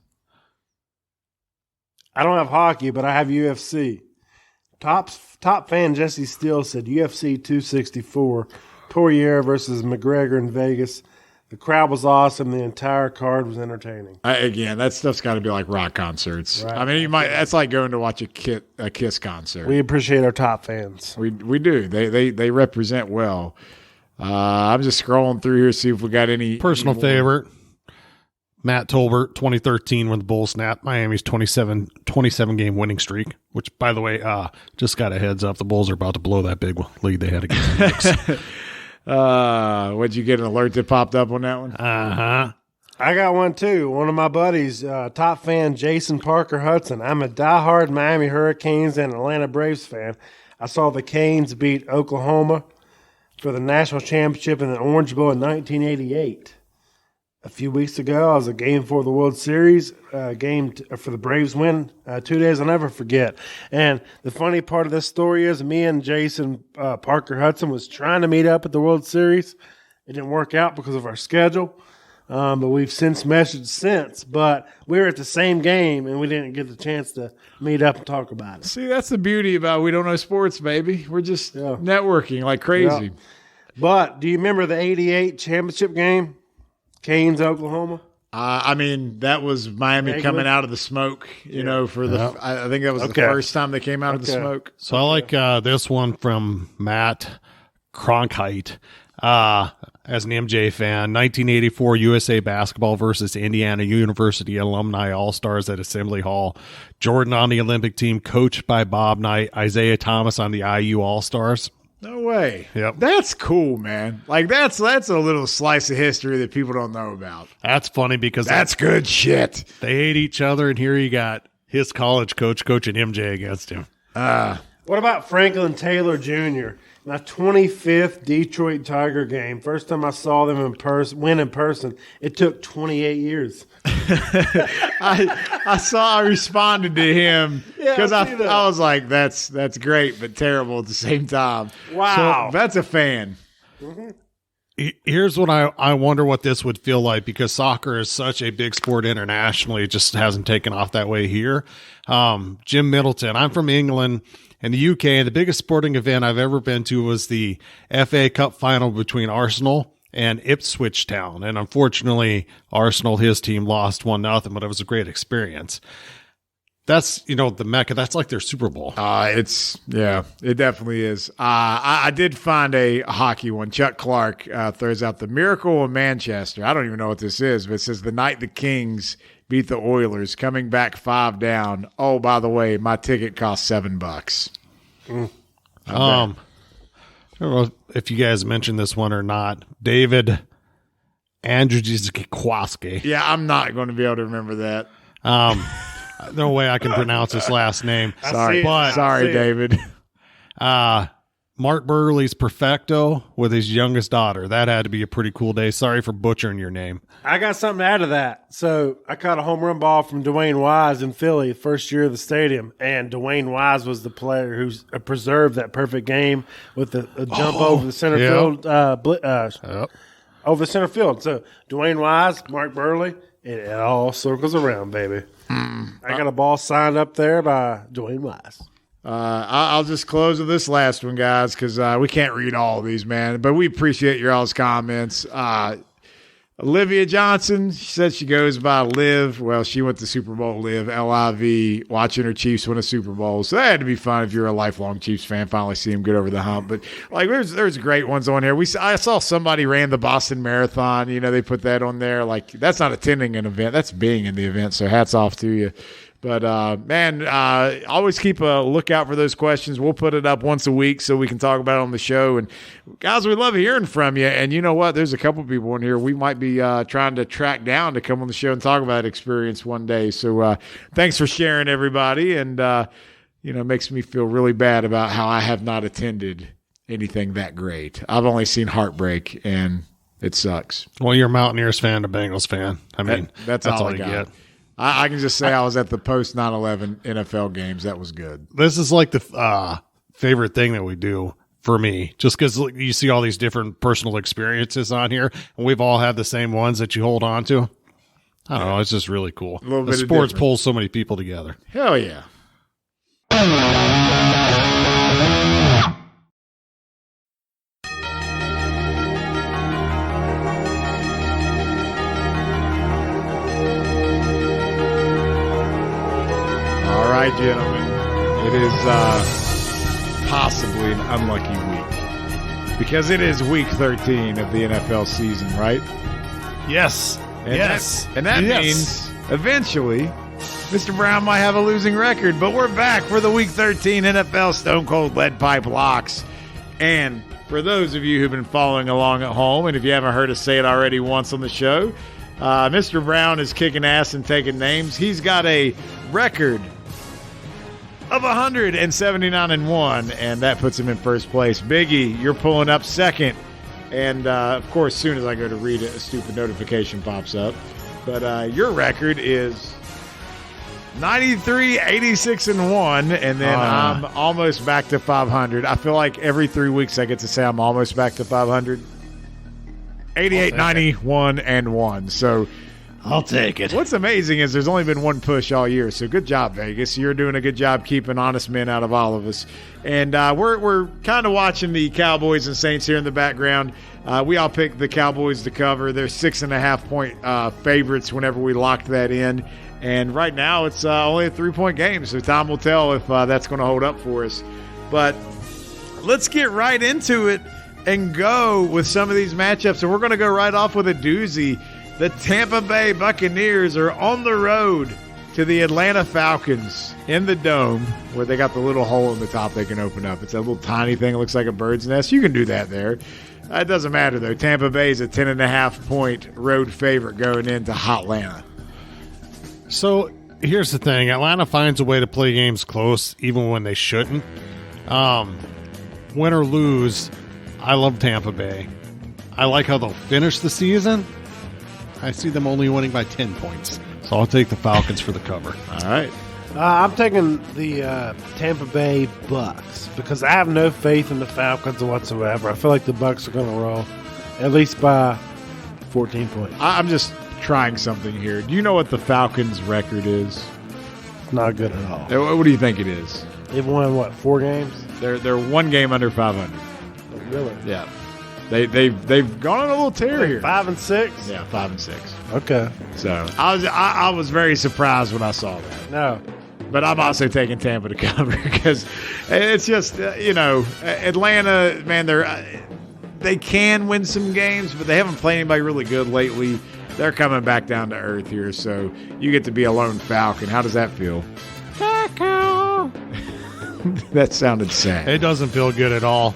I don't have hockey, but I have UFC. Top fan Jesse Steele said UFC 264, Poirier versus McGregor in Vegas. The crowd was awesome. The entire card was entertaining. Again, that stuff's got to be like rock concerts. Right. I mean, that's like going to watch a Kiss concert. We appreciate our top fans. We do. They represent well. I'm just scrolling through here to see if we got any personal favorite. Matt Tolbert, 2013 when the Bulls snapped Miami's 27 game winning streak, which, by the way, just got a heads up. The Bulls are about to blow that big lead they had against the Knicks. What'd you get an alert that popped up on that one? I got one too. One of my buddies, top fan Jason Parker Hudson. I'm a diehard Miami Hurricanes and Atlanta Braves fan. I saw the Canes beat Oklahoma for the national championship in the Orange Bowl in 1988. A few weeks ago, I was at Game 4 of the World Series, for the Braves win. 2 days I'll never forget. And the funny part of this story is me and Jason Parker Hudson was trying to meet up at the World Series. It didn't work out because of our schedule, but we've since messaged since. But we were at the same game, and we didn't get the chance to meet up and talk about it. See, that's the beauty about we don't know sports, baby. We're just networking like crazy. Yeah. But do you remember the 88 championship game? Canes, Oklahoma. I mean, that was Miami coming out of the smoke, for the. I think that was the first time they came out of the smoke. So I like this one from Matt Cronkite. As an MJ fan, 1984 USA basketball versus Indiana University alumni All-Stars at Assembly Hall. Jordan on the Olympic team, coached by Bob Knight. Isaiah Thomas on the IU All-Stars. No way. Yep. That's cool, man. Like that's a little slice of history that people don't know about. That's funny because That's good shit. they hate each other, and here you got his college coach coaching MJ against him. What about Franklin Taylor Jr.? My 25th Detroit Tiger game. First time I saw them win in person, it took 28 years. I responded to him because I see that. I was like, that's great, but terrible at the same time. Wow. So that's a fan. Here's what I wonder what this would feel like, because soccer is such a big sport internationally. It just hasn't taken off that way here. Jim Middleton. I'm from England. In the UK, the biggest sporting event I've ever been to was the FA Cup final between Arsenal and Ipswich Town. And unfortunately, Arsenal, his team, lost 1-0, but it was a great experience. That's, the Mecca. That's like their Super Bowl. It definitely is. I did find a hockey one. Chuck Clark throws out the Miracle of Manchester. I don't even know what this is, but it says the night the Kings beat the Oilers, coming back 5 down. Oh, by the way, my ticket cost $7. I don't know if you guys mentioned this one or not. David Andrzejewski. Yeah, I'm not going to be able to remember that. No way I can pronounce his last name. Sorry, David. Mark Burley's Perfecto with his youngest daughter. That had to be a pretty cool day. Sorry for butchering your name. I got something to add to that. So I caught a home run ball from Dwayne Wise in Philly, first year of the stadium, and Dwayne Wise was the player who's preserved that perfect game with a jump over the center field, over the center field. So Dwayne Wise, Mark Burley, it all circles around, baby. I got a ball signed up there by Dwayne Wise. I'll just close with this last one, guys, because we can't read all of these, man. But we appreciate your all's comments. Olivia Johnson, she said she goes by Liv. Well, she went to Super Bowl Liv, L-I-V, watching her Chiefs win a Super Bowl. So that had to be fun if you're a lifelong Chiefs fan, finally see them get over the hump. But like, there's great ones on here. I saw somebody ran the Boston Marathon. They put that on there. Like, that's not attending an event. That's being in the event. So hats off to you. But, always keep a lookout for those questions. We'll put it up once a week so we can talk about it on the show. And, guys, we love hearing from you. And you know what? There's a couple people in here we might be trying to track down to come on the show and talk about that experience one day. So thanks for sharing, everybody. And, it makes me feel really bad about how I have not attended anything that great. I've only seen heartbreak, and it sucks. Well, you're a Mountaineers fan, a Bengals fan. I mean, that's all I got. Get. I can just say I was at the post 9/11 NFL games. That was good. This is like the favorite thing that we do for me, just because you see all these different personal experiences on here, and we've all had the same ones that you hold on to. I don't know. It's just really cool. The sports pulls so many people together. Hell yeah. All right, gentlemen. It is possibly an unlucky week because it is week 13 of the NFL season, right? Yes. That means eventually Mr. Brown might have a losing record, but we're back for the week 13 NFL Stone Cold Lead Pipe Locks. And for those of you who've been following along at home, and if you haven't heard us say it already once on the show, Mr. Brown is kicking ass and taking names. He's got a record of 179-1, and that puts him in first place. Biggie, you're pulling up second. And, of course, as soon as I go to read it, a stupid notification pops up. But your record is 93-86-1, and then I'm almost back to 500. I feel like every 3 weeks I get to say I'm almost back to 500. 88-91-1. So I'll take it. What's amazing is there's only been one push all year, so good job, Vegas. You're doing a good job keeping honest men out of all of us. And we're kind of watching the Cowboys and Saints here in the background. We all picked the Cowboys to cover. They're 6.5-point favorites whenever we locked that in. And right now it's only a 3-point game, so time will tell if that's going to hold up for us. But let's get right into it and go with some of these matchups. And we're going to go right off with a doozy. The Tampa Bay Buccaneers are on the road to the Atlanta Falcons in the dome where they got the little hole in the top they can open up. It's a little tiny thing. It looks like a bird's nest. You can do that there. It doesn't matter, though. Tampa Bay is a 10.5-point road favorite going into Hotlanta. So here's the thing. Atlanta finds a way to play games close even when they shouldn't. Win or lose, I love Tampa Bay. I like how they'll finish the season. I see them only winning by 10 points. So I'll take the Falcons for the cover. All right. I'm taking the Tampa Bay Bucks because I have no faith in the Falcons whatsoever. I feel like the Bucks are going to roll at least by 14 points. I'm just trying something here. Do you know what the Falcons' record is? Not good at all. What do you think it is? They've won, 4 games? They're one game under 500. Really? Yeah. They've gone on a little tear here. 5 and 6? Yeah, 5 and 6. Okay. So I was very surprised when I saw that. No. But I'm also taking Tampa to cover because it's just Atlanta, man. They can win some games, but they haven't played anybody really good lately. They're coming back down to earth here, so you get to be a lone Falcon. How does that feel? That sounded sad. It doesn't feel good at all.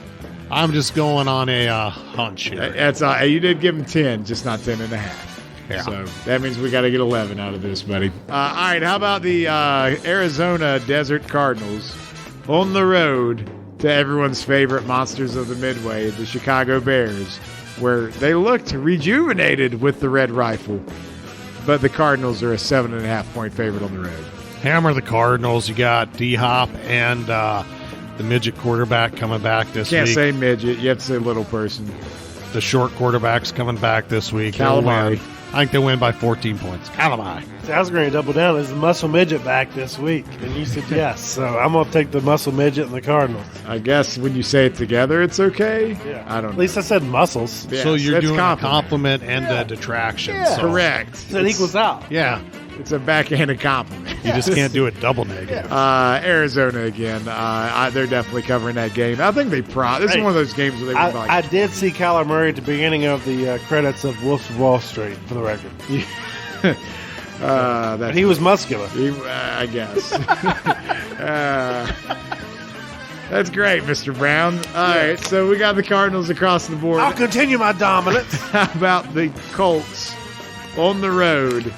I'm just going on a hunch here. That's you did give him 10, just not 10.5. Yeah. So that means we got to get 11 out of this, buddy. All right, how about the Arizona Desert Cardinals on the road to everyone's favorite monsters of the Midway, the Chicago Bears, where they looked rejuvenated with the red rifle, but the Cardinals are a 7.5-point favorite on the road. Hammer the Cardinals. You got D-Hop and the midget quarterback coming back this Can't week. say midget. You have to say little person. The short quarterback's coming back this week. Calamari. I think they win by 14 points. Calamari. See, I was going to double down. Is the muscle midget back this week? And you said yes. So I'm going to take the muscle midget and the Cardinals. I guess when you say it together, it's okay. Yeah. I don't know. At least I said muscles. Yes, So you're that's doing a compliment. compliment and a detraction. Yeah. So Correct. So it equals out. Yeah. It's a backhanded compliment. You just can't do it double negative. Arizona again. They're definitely covering that game. I think this is one of those games where they were like, I did see Kyler Murray at the beginning of the credits of Wolf of Wall Street, for the record. He was muscular. I guess. That's great, Mr. Brown. All right, so we got the Cardinals across the board. I'll continue my dominance. How about the Colts on the road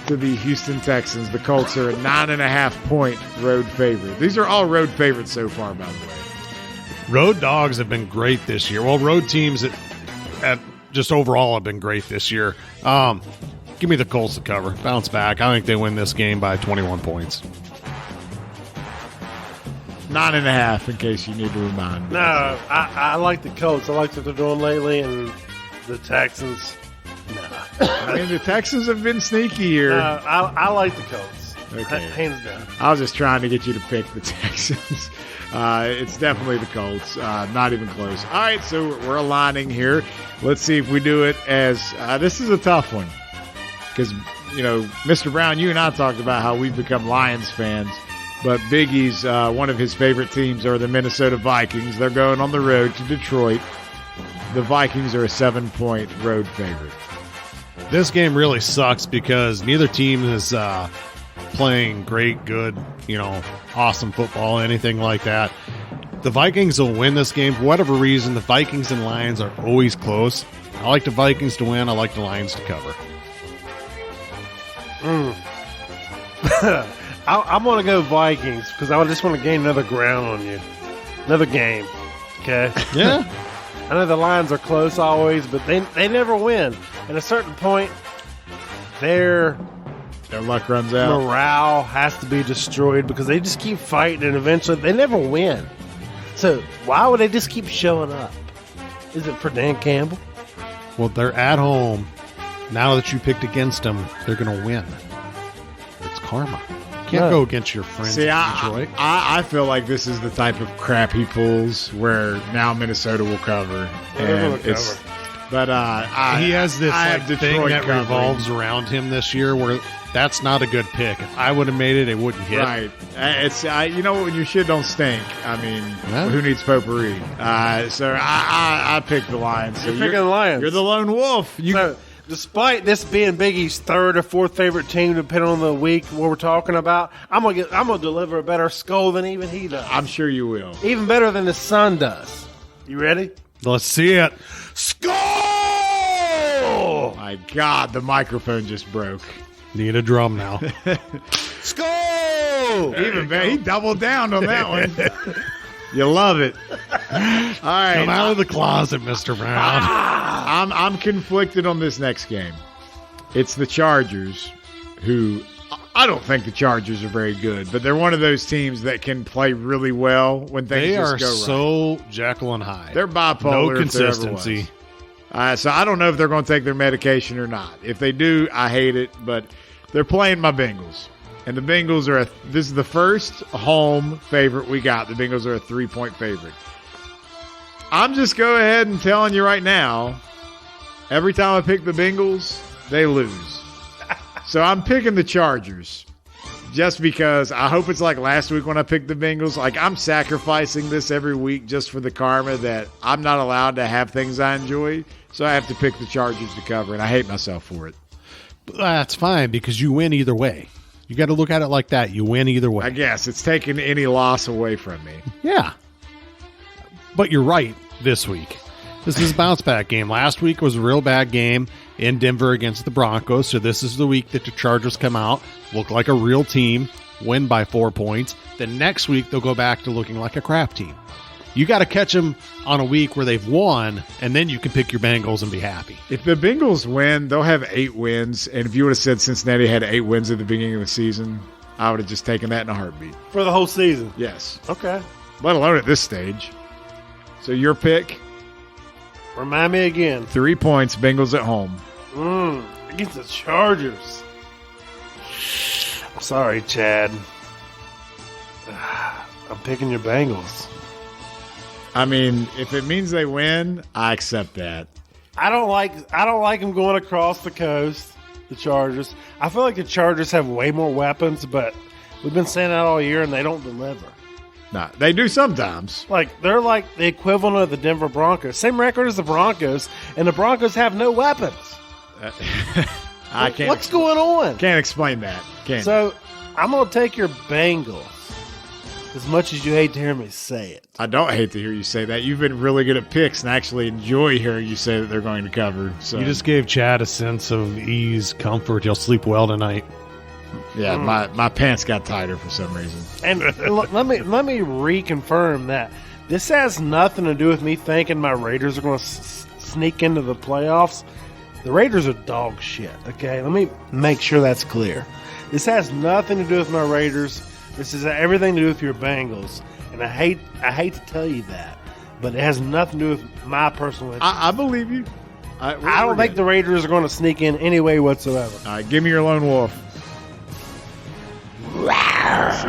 to the Houston Texans? The Colts are a 9.5-point road favorite. These are all road favorites so far, by the way. Road dogs have been great this year. Well, road teams at just overall have been great this year. Give me the Colts to cover. Bounce back. I think they win this game by 21 points. 9.5, in case you need to remind me. No, I like the Colts. I like what they're doing lately, and the Texans. I mean, the Texans have been sneaky here. I like the Colts. Okay. Hands down. I was just trying to get you to pick the Texans. It's definitely the Colts. Not even close. All right, so we're aligning here. Let's see if we do it as this is a tough one. Because, Mr. Brown, you and I talked about how we've become Lions fans. But Big E's, one of his favorite teams are the Minnesota Vikings. They're going on the road to Detroit. The Vikings are a 7-point road favorite. This game really sucks because neither team is playing great, good, awesome football, anything like that. The Vikings will win this game. For whatever reason, the Vikings and Lions are always close. I like the Vikings to win. I like the Lions to cover. I'm going to go Vikings because I just want to gain another ground on you. Another game. Okay? Yeah. I know the Lions are close always, but they never win. At a certain point, their luck runs out. Morale has to be destroyed because they just keep fighting and eventually they never win. So why would they just keep showing up? Is it for Dan Campbell? Well, they're at home. Now that you picked against them, they're going to win. It's karma. Can't go against your friends. See, in Detroit. I feel like this is the type of crap he pulls where now Minnesota will cover. And it's, but he has this thing that covering. revolves around him this year where that's not a good pick. If I would have made it, it wouldn't hit. Right. It's when your shit don't stink. I mean, who needs potpourri? So I picked the Lions. So You're picking the Lions. You're the lone wolf. Despite this being Big East's third or fourth favorite team, depending on the week what we're talking about, I'm gonna deliver a better skull than even he does. I'm sure you will. Even better than his son does. You ready? Let's see it. Skull! My God, the microphone just broke. Need a drum now. Skull! Even better. He doubled down on that one. You love it. All right. Come out of the closet, Mr. Brown. I'm conflicted on this next game. It's the Chargers, who I don't think the Chargers are very good, but they're one of those teams that can play really well when things They just are go right. so Jekyll and Hyde. They're bipolar. No if there ever consistency. was. So I don't know if they're going to take their medication or not. If they do, I hate it, but they're playing my Bengals. And the Bengals this is the first home favorite we got. The Bengals are a 3-point favorite. I'm just go ahead and telling you right now, every time I pick the Bengals, they lose. So I'm picking the Chargers just because I hope it's like last week when I picked the Bengals. Like, I'm sacrificing this every week just for the karma that I'm not allowed to have things I enjoy. So I have to pick the Chargers to cover, and I hate myself for it. That's fine because you win either way. You got to look at it like that. You win either way. I guess it's taking any loss away from me. Yeah. But you're right this week. This is a bounce back game. Last week was a real bad game in Denver against the Broncos. So this is the week that the Chargers come out, look like a real team, win by 4 points. Then next week they'll go back to looking like a crap team. You got to catch them on a week where they've won, and then you can pick your Bengals and be happy. If the Bengals win, they'll have 8 wins. And if you would have said Cincinnati had 8 wins at the beginning of the season, I would have just taken that in a heartbeat. For the whole season? Yes. Okay. Let alone at this stage. So your pick? Remind me again. 3 points, Bengals at home. Against the Chargers. I'm sorry, Chad. I'm picking your Bengals. I mean, if it means they win, I accept that. I don't like them going across the coast, the Chargers. I feel like the Chargers have way more weapons, but we've been saying that all year and they don't deliver. Nah, they do sometimes. Like, they're like the equivalent of the Denver Broncos. Same record as the Broncos, and the Broncos have no weapons. I can't. What's going on? Can't explain that. Can't. So, I'm going to take your Bengals, as much as you hate to hear me say it. I don't hate to hear you say that. You've been really good at picks and actually enjoy hearing you say that they're going to cover. So You just gave Chad a sense of ease, comfort. He'll sleep well tonight. yeah, my pants got tighter for some reason. And let me reconfirm that this has nothing to do with me thinking my Raiders are going to sneak into the playoffs. The Raiders are dog shit, okay? Let me make sure that's clear. This has nothing to do with my Raiders. This has everything to do with your Bengals. And I hate to tell you that, but it has nothing to do with my personal interest. I believe you. I don't think the Raiders are going to sneak in any way whatsoever. All right, give me your lone wolf. See,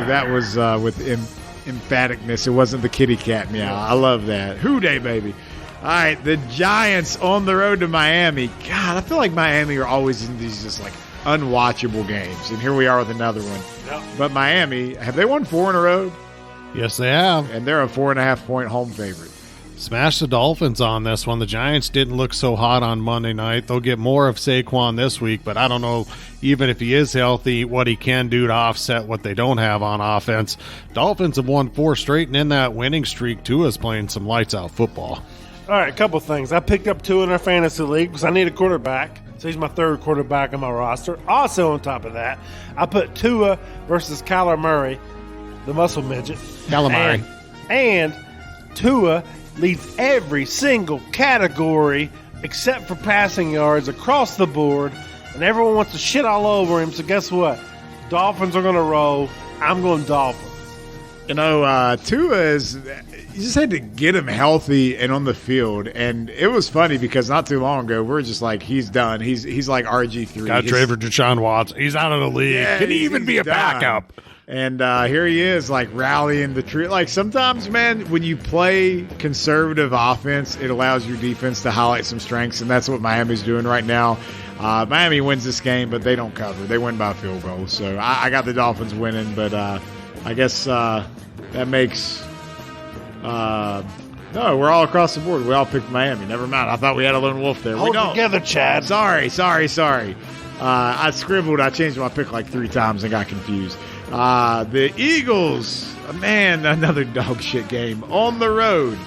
that was with emphaticness. It wasn't the kitty cat meow. I love that. Hoo day, baby. All right, the Giants on the road to Miami. God, I feel like Miami are always in these just like unwatchable games. And here we are with another one. Yep. But Miami, have they won 4 in a row? Yes, they have. And they're a 4.5-point home favorite. Smash the Dolphins on this one. The Giants didn't look so hot on Monday night. They'll get more of Saquon this week, but I don't know, even if he is healthy, what he can do to offset what they don't have on offense. Dolphins have won 4 straight, and in that winning streak, Tua's playing some lights-out football. All right, a couple things. I picked up Tua in our fantasy league because I need a quarterback. So he's my third quarterback on my roster. Also on top of that, I put Tua versus Kyler Murray, the muscle midget. Calamari. And Tua leads every single category except for passing yards across the board. And everyone wants to shit all over him. So guess what? Dolphins are going to roll. I'm going Dolphins. You know, Tua is – you just had to get him healthy and on the field. And it was funny because not too long ago, we were just like, he's done. He's like RG3. Got Trevor Deshaun Watson. He's out of the league. Yeah, Can he even be a done. backup? And here he is, like, rallying the tree. Like, sometimes, man, when you play conservative offense, it allows your defense to highlight some strengths, and that's what Miami's doing right now. Miami wins this game, but they don't cover. They win by field goal. So I got the Dolphins winning, but I guess that makes No, we're all across the board. We all picked Miami. Never mind. I thought we had a lone wolf there. We Hold don't. together, Chad. Sorry. I scribbled. I changed my pick like 3 times and got confused. The Eagles, man, another dog shit game on the road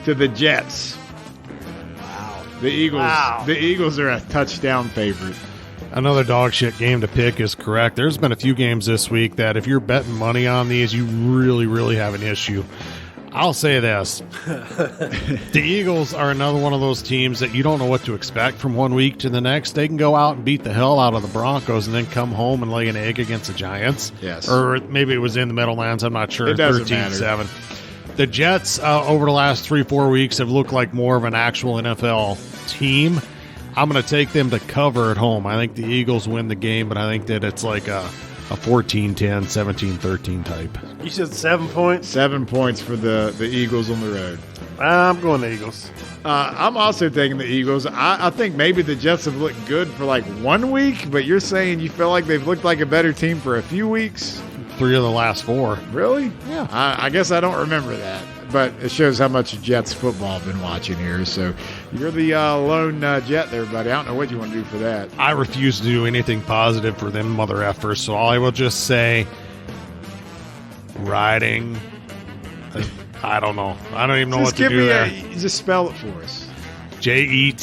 to the Jets. Wow. The Eagles are a touchdown favorite. Another dog shit game to pick is correct. There's been a few games this week that if you're betting money on these, you really, really have an issue. I'll say this. The Eagles are another one of those teams that you don't know what to expect from one week to the next. They can go out and beat the hell out of the Broncos and then come home and lay an egg against the Giants. Yes. Or maybe it was in the Meadowlands. I'm not sure. It doesn't 13-7. The Jets, over the last 3-4 weeks, have looked like more of an actual NFL team. I'm going to take them to cover at home. I think the Eagles win the game, but I think that it's like a 14-10, 17-13 type. You said 7 points? 7 points for the Eagles on the road. I'm going to Eagles. I'm also taking the Eagles. I think maybe the Jets have looked good for like 1 week, but you're saying you feel like they've looked like a better team for a few weeks? 3 of the last 4. Really? Yeah. I guess I don't remember that, but it shows how much Jets football I've been watching here. So you're the lone Jet there, buddy. I don't know what you want to do for that. I refuse to do anything positive for them mother effers, so I will just say riding. I don't know. I don't even know what to do there. Just spell it for us. Jets.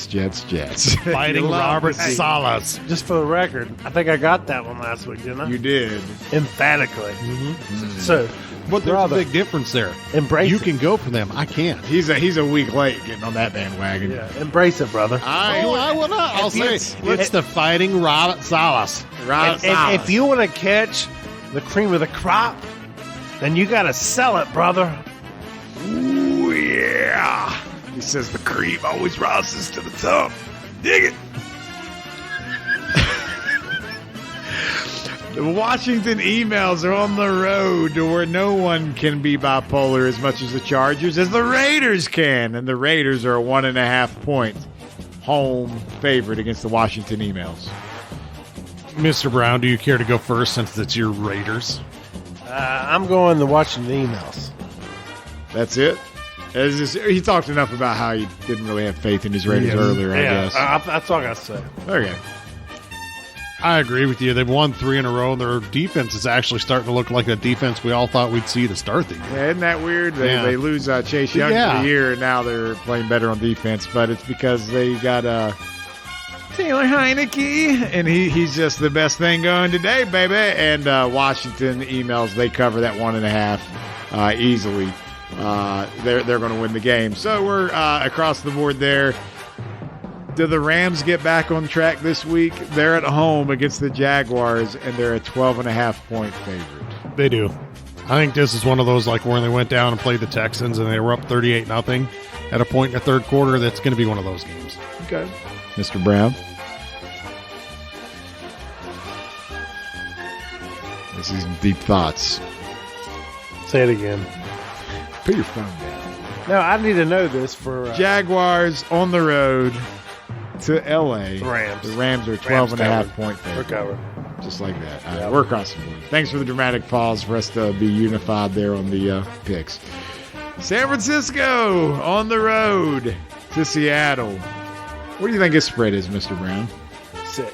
Jets. Fighting Robert Salas. Just for the record, I think I got that one last week, didn't I? You did. Emphatically. Mm-hmm. So, But there's brother, a big difference there. embrace You it. can go for them. I can't. He's a week late getting on that bandwagon. Yeah, embrace it, brother. I will not. I'll say it's the Fighting Robert Salas. If you want to catch the cream of the crop, then you got to sell it, brother. Ooh, yeah. He says the cream always rises to the top. Dig it. The Washington emails are on the road to where no one can be bipolar as much as the Chargers as the Raiders can. And the Raiders are a 1.5 point home favorite against the Washington emails. Mr. Brown, do you care to go first since it's your Raiders? I'm going to watching the emails. That's it. He talked enough about how he didn't really have faith in his Raiders earlier, I guess. That's all I got to say. Okay. I agree with you. They've won 3 in a row. Their defense is actually starting to look like the defense we all thought we'd see to start the year. Yeah, isn't that weird? They lose Chase Young for the year, and now they're playing better on defense. But it's because they got Taylor Heineke, and he's just the best thing going today, baby. And Washington emails, they cover that 1.5 easily. They're going to win the game. So we're across the board there. Do the Rams get back on track this week? They're at home against the Jaguars, and they're a 12.5 point favorite. They do. I think this is one of those like when they went down and played the Texans and they were up 38-0 at a point in the third quarter. That's going to be one of those games. Okay. Mr. Brown? This is deep thoughts. Say it again. Put your phone down. No, I need to know this for Jaguars on the road to L.A. The Rams. The Rams are 12.5 point favorite. recover. Just like that. All right, we're across the board. Thanks for the dramatic pause for us to be unified there on the picks. San Francisco on the road to Seattle. What do you think his spread is, Mr. Brown? 6.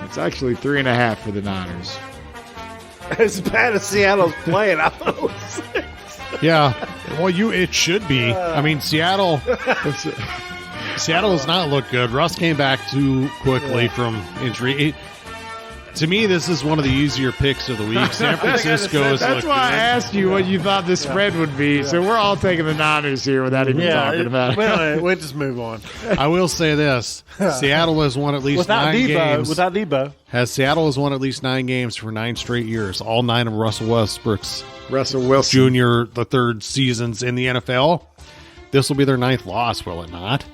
It's actually 3.5 for the Niners. As bad as Seattle's playing, I thought it was 6. Yeah. Well, it should be. I mean, Seattle does not look good. Russ came back too quickly from injury. To me, this is one of the easier picks of the week. San Francisco is. That's why I asked you what you thought the spread would be. Yeah. So we're all taking the Niners here without even talking about it. Well, we'll just move on. I will say this: Seattle has won at least 9 games. Without Debo, Seattle has won at least 9 games for 9 straight years. All 9 of Russell Wilson Jr. the third seasons in the NFL. This will be their 9th loss, will it not?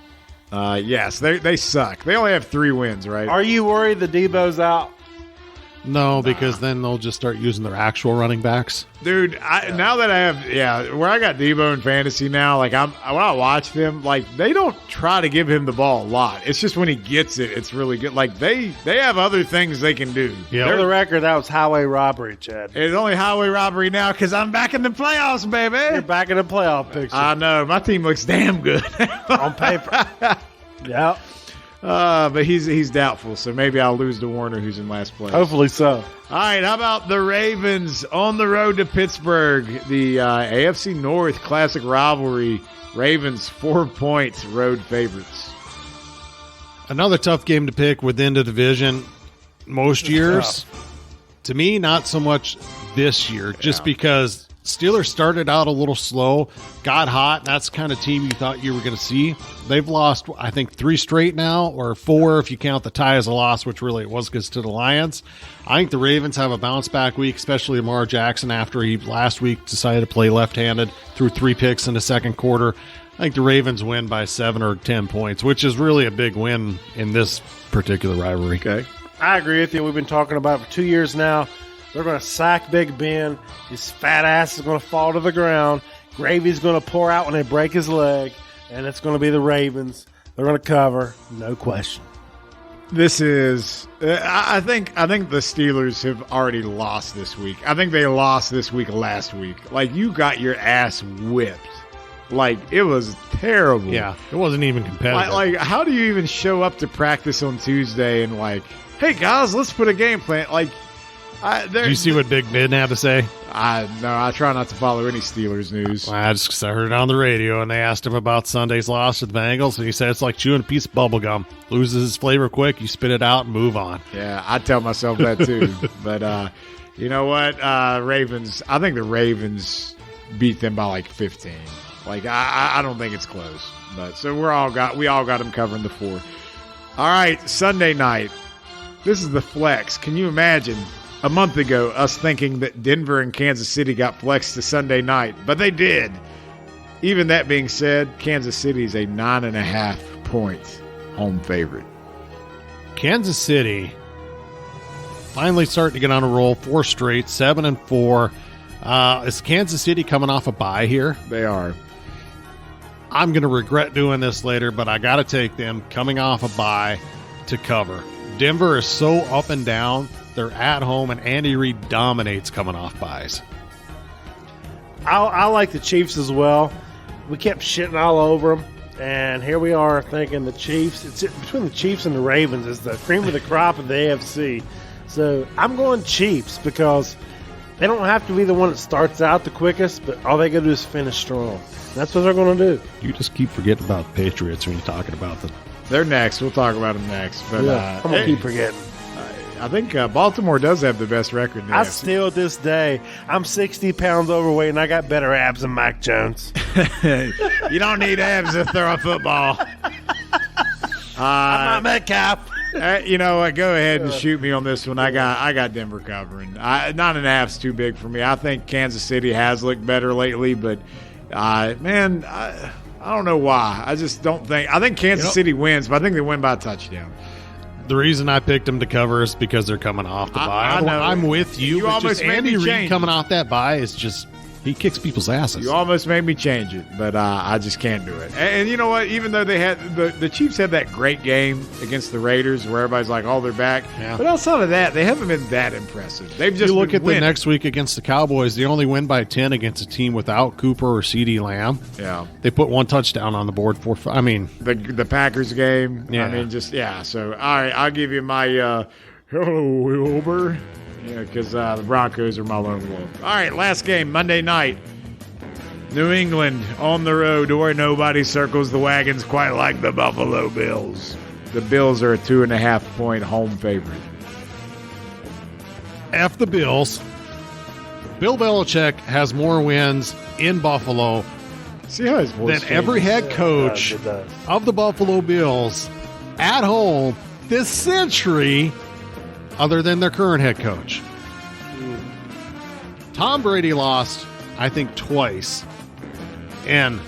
Yes, they suck. They only have 3 wins, right? Are you worried the Debo's out? No, because then they'll just start using their actual running backs. Dude, now that I have, where I got Debo in fantasy now, like when I watch them, like they don't try to give him the ball a lot. It's just when he gets it, it's really good. Like they have other things they can do. Yeah, for the record, that was highway robbery, Chad. It's only highway robbery now because I'm back in the playoffs, baby. You're back in the playoff picture. I know my team looks damn good on paper. Yeah. But he's doubtful, so maybe I'll lose to Warner, who's in last place. Hopefully so. All right, how about the Ravens on the road to Pittsburgh? The AFC North classic rivalry. Ravens 4 points, road favorites. Another tough game to pick within the division. Most years, to me, not so much this year, just because Steelers started out a little slow, got hot. That's the kind of team you thought you were going to see. They've lost, I think, 3 straight now, or 4 if you count the tie as a loss, which really it was because to the Lions. I think the Ravens have a bounce-back week, especially Lamar Jackson after he last week decided to play left-handed, threw 3 picks in the second quarter. I think the Ravens win by 7 or 10 points, which is really a big win in this particular rivalry. Okay. I agree with you. We've been talking about it for 2 years now. They're going to sack Big Ben. His fat ass is going to fall to the ground. Gravy's going to pour out when they break his leg, and it's going to be the Ravens. They're going to cover, no question. This is, I think the Steelers have already lost this week. I think they lost this week last week. Like, you got your ass whipped. Like, it was terrible. Yeah, it wasn't even competitive. Like, how do you even show up to practice on Tuesday and like, hey guys, let's put a game plan? Like, did you see what Big Ben had to say? I try not to follow any Steelers news. Well, I heard it on the radio, and they asked him about Sunday's loss to the Bengals, and he said it's like chewing a piece of bubble gum. Loses its flavor quick, you spit it out and move on. Yeah, I tell myself that too. But you know what? Ravens. I think the Ravens beat them by like 15. Like I don't think it's close. But so we all got them covering the 4. All right, Sunday night. This is the flex. Can you imagine? A month ago, us thinking that Denver and Kansas City got flexed to Sunday night, but they did. Even that being said, Kansas City is a 9.5 point home favorite. Kansas City finally starting to get on a roll, 4 straight, 7-4. Is Kansas City coming off a bye here? They are. I'm going to regret doing this later, but I got to take them coming off a bye to cover. Denver is so up and down. They're at home, and Andy Reid dominates coming off buys. I like the Chiefs as well. We kept shitting all over them, and here we are thinking the Chiefs. It's between the Chiefs and the Ravens is the cream of the crop of the AFC. So I'm going Chiefs because they don't have to be the one that starts out the quickest, but all they got to do is finish strong. That's what they're going to do. You just keep forgetting about the Patriots when you're talking about them. They're next. We'll talk about them next. But I'm going to keep forgetting. I think Baltimore does have the best record in the AFC. Still, this day, I'm 60 pounds overweight, and I got better abs than Mike Jones. You don't need abs to throw a football. I'm not Metcalf. You know what? Go ahead and shoot me on this one. I got Denver covering. 9.5's too big for me. I think Kansas City has looked better lately, but I don't know why. I just don't think. I think Kansas City wins, but I think they win by a touchdown. The reason I picked them to cover is because they're coming off the bye. I know. I'm with you. You almost made Andy me Reid change coming off that bye is just he kicks people's asses. You almost made me change it, but I just can't do it. And you know what? Even though they had the Chiefs had that great game against the Raiders, where everybody's like, "Oh, they're back," but outside of that, they haven't been that impressive. They've just you look at winning. The next week against the Cowboys. They only win by 10 against a team without Cooper or CeeDee Lamb. Yeah, they put 1 touchdown on the board for. I mean, the Packers game. Yeah. I mean, So all right, I'll give you my hello Wilbur. Yeah, because the Broncos are my lone wolf. All right, last game Monday night. New England on the road, where nobody circles the wagons quite like the Buffalo Bills. The Bills are a 2.5 point home favorite. F the Bills. Bill Belichick has more wins in Buffalo See how his voice than every head coach It does. of the Buffalo Bills at home this century, other than their current head coach. Tom Brady lost, I think, twice, and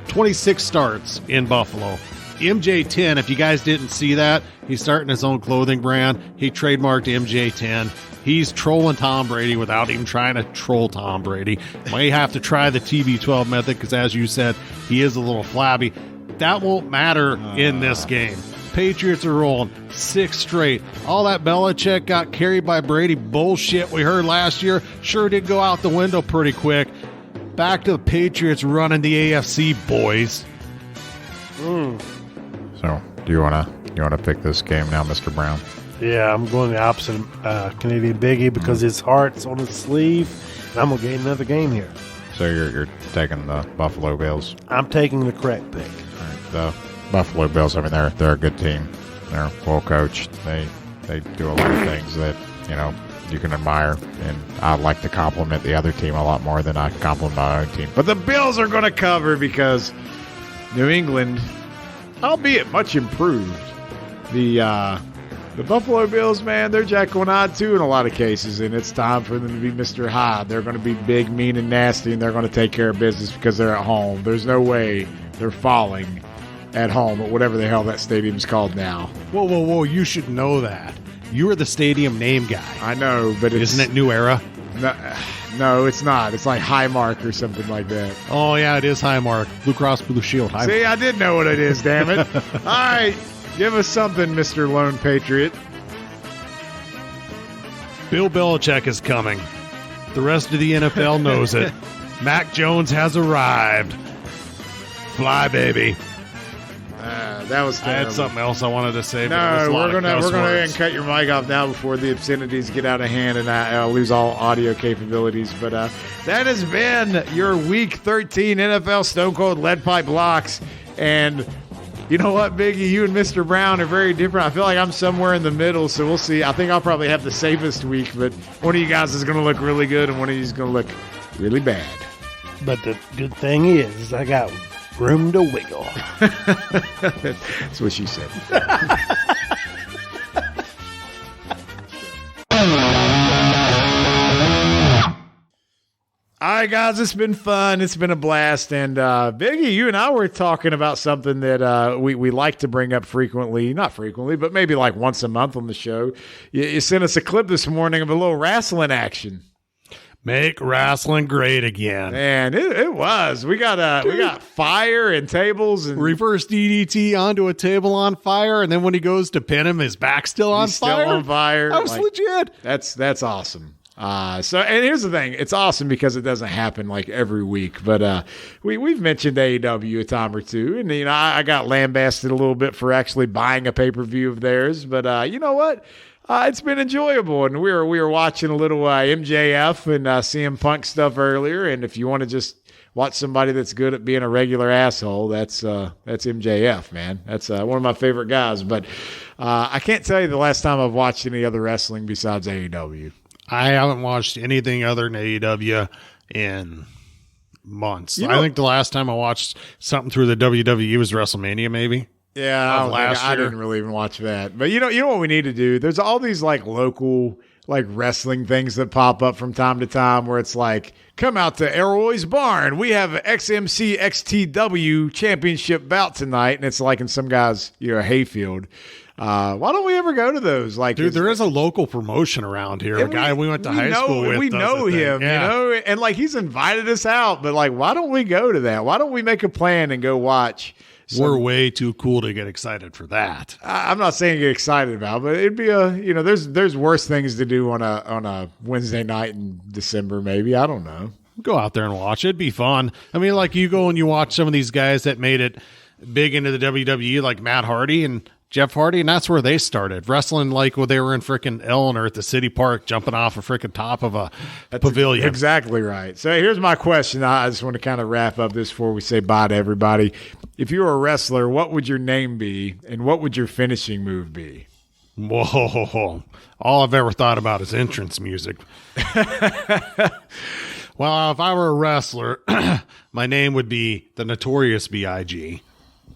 26 starts in Buffalo. MJ10, if you guys didn't see that, he's starting his own clothing brand. He trademarked MJ10. He's trolling Tom Brady without even trying to troll Tom Brady. May have to try the TB12 method because, as you said, he is a little flabby. That won't matter in this game. Patriots are rolling 6 straight. All that Belichick got carried by Brady bullshit we heard last year sure did go out the window pretty quick. Back to the Patriots running the AFC, boys. So, do you wanna pick this game now, Mr. Brown? Yeah, I'm going the opposite Canadian Biggie because his heart's on his sleeve, and I'm going to get another game here. So you're taking the Buffalo Bills. I'm taking the correct pick. All right, the Buffalo Bills. I mean, they're a good team. They're well coached. They do a lot of things that you can admire, and I like to compliment the other team a lot more than I compliment my own team. But the Bills are going to cover because New England, albeit much improved, the Buffalo Bills, man, they're Jekyll and Hyde too in a lot of cases, and it's time for them to be Mr. Hyde. They're going to be big, mean, and nasty, and they're going to take care of business because they're at home. There's no way they're falling at home at whatever the hell that stadium's called now. Whoa, you should know that. You are the stadium name guy. I know, but Isn't it New Era? No, it's not. It's like Highmark or something like that. Oh, yeah, it is Highmark. Blue Cross Blue Shield. Highmark. See, I did know what it is, damn it. All right. Give us something, Mr. Lone Patriot. Bill Belichick is coming. The rest of the NFL knows it. Mac Jones has arrived. Fly, baby. That was terrible. I had something else I wanted to say. No, we're gonna go ahead and cut your mic off now before the obscenities get out of hand and I lose all audio capabilities. But that has been your Week 13 NFL Stone Cold Lead Pipe Locks. And you know what, Biggie? You and Mr. Brown are very different. I feel like I'm somewhere in the middle, so we'll see. I think I'll probably have the safest week, but one of you guys is going to look really good and one of you is going to look really bad. But the good thing is I got room to wiggle. That's what she said. All right, guys, it's been fun. It's been a blast. And Biggie, you and I were talking about something that we like to bring up frequently. Not frequently, but maybe like once a month on the show. You sent us a clip this morning of a little wrestling action. Make wrestling great again. Man, it was. We got fire and tables and reverse DDT onto a table on fire, and then when he goes to pin him, his back's still on fire. Still on fire. That was legit. That's awesome. And here's the thing, it's awesome because it doesn't happen like every week, but we've mentioned AEW a time or two, and I got lambasted a little bit for actually buying a pay-per-view of theirs, but you know what? It's been enjoyable, and we were watching a little MJF and CM Punk stuff earlier, and if you want to just watch somebody that's good at being a regular asshole, that's MJF, man. That's one of my favorite guys, but I can't tell you the last time I've watched any other wrestling besides AEW. I haven't watched anything other than AEW in months. I think the last time I watched something through the WWE was WrestleMania, maybe. Yeah, I didn't really even watch that. But you know what we need to do? There's all these like local like wrestling things that pop up from time to time where it's like, come out to Elroy's Barn. We have an XMC XTW championship bout tonight. And it's like in some guy's hayfield. Why don't we ever go to those? Like, dude, there is a local promotion around here. A guy we went to high school with. We know him, and like he's invited us out. But like, why don't we go to that? Why don't we make a plan and go watch? We're way too cool to get excited for that. I'm not saying get excited about, but it'd be there's worse things to do on a Wednesday night in December. Maybe, I don't know. Go out there and watch. It'd be fun. I mean, like you go and you watch some of these guys that made it big into the WWE, like Matt Hardy and Jeff Hardy, and that's where they started wrestling, like when they were in frickin' Eleanor at the city park, jumping off a frickin' top of a pavilion. Exactly right. So here's my question. I just want to kind of wrap up this before we say bye to everybody. If you were a wrestler, what would your name be, and what would your finishing move be? Whoa. All I've ever thought about is entrance music. Well, if I were a wrestler, my name would be the Notorious B.I.G.,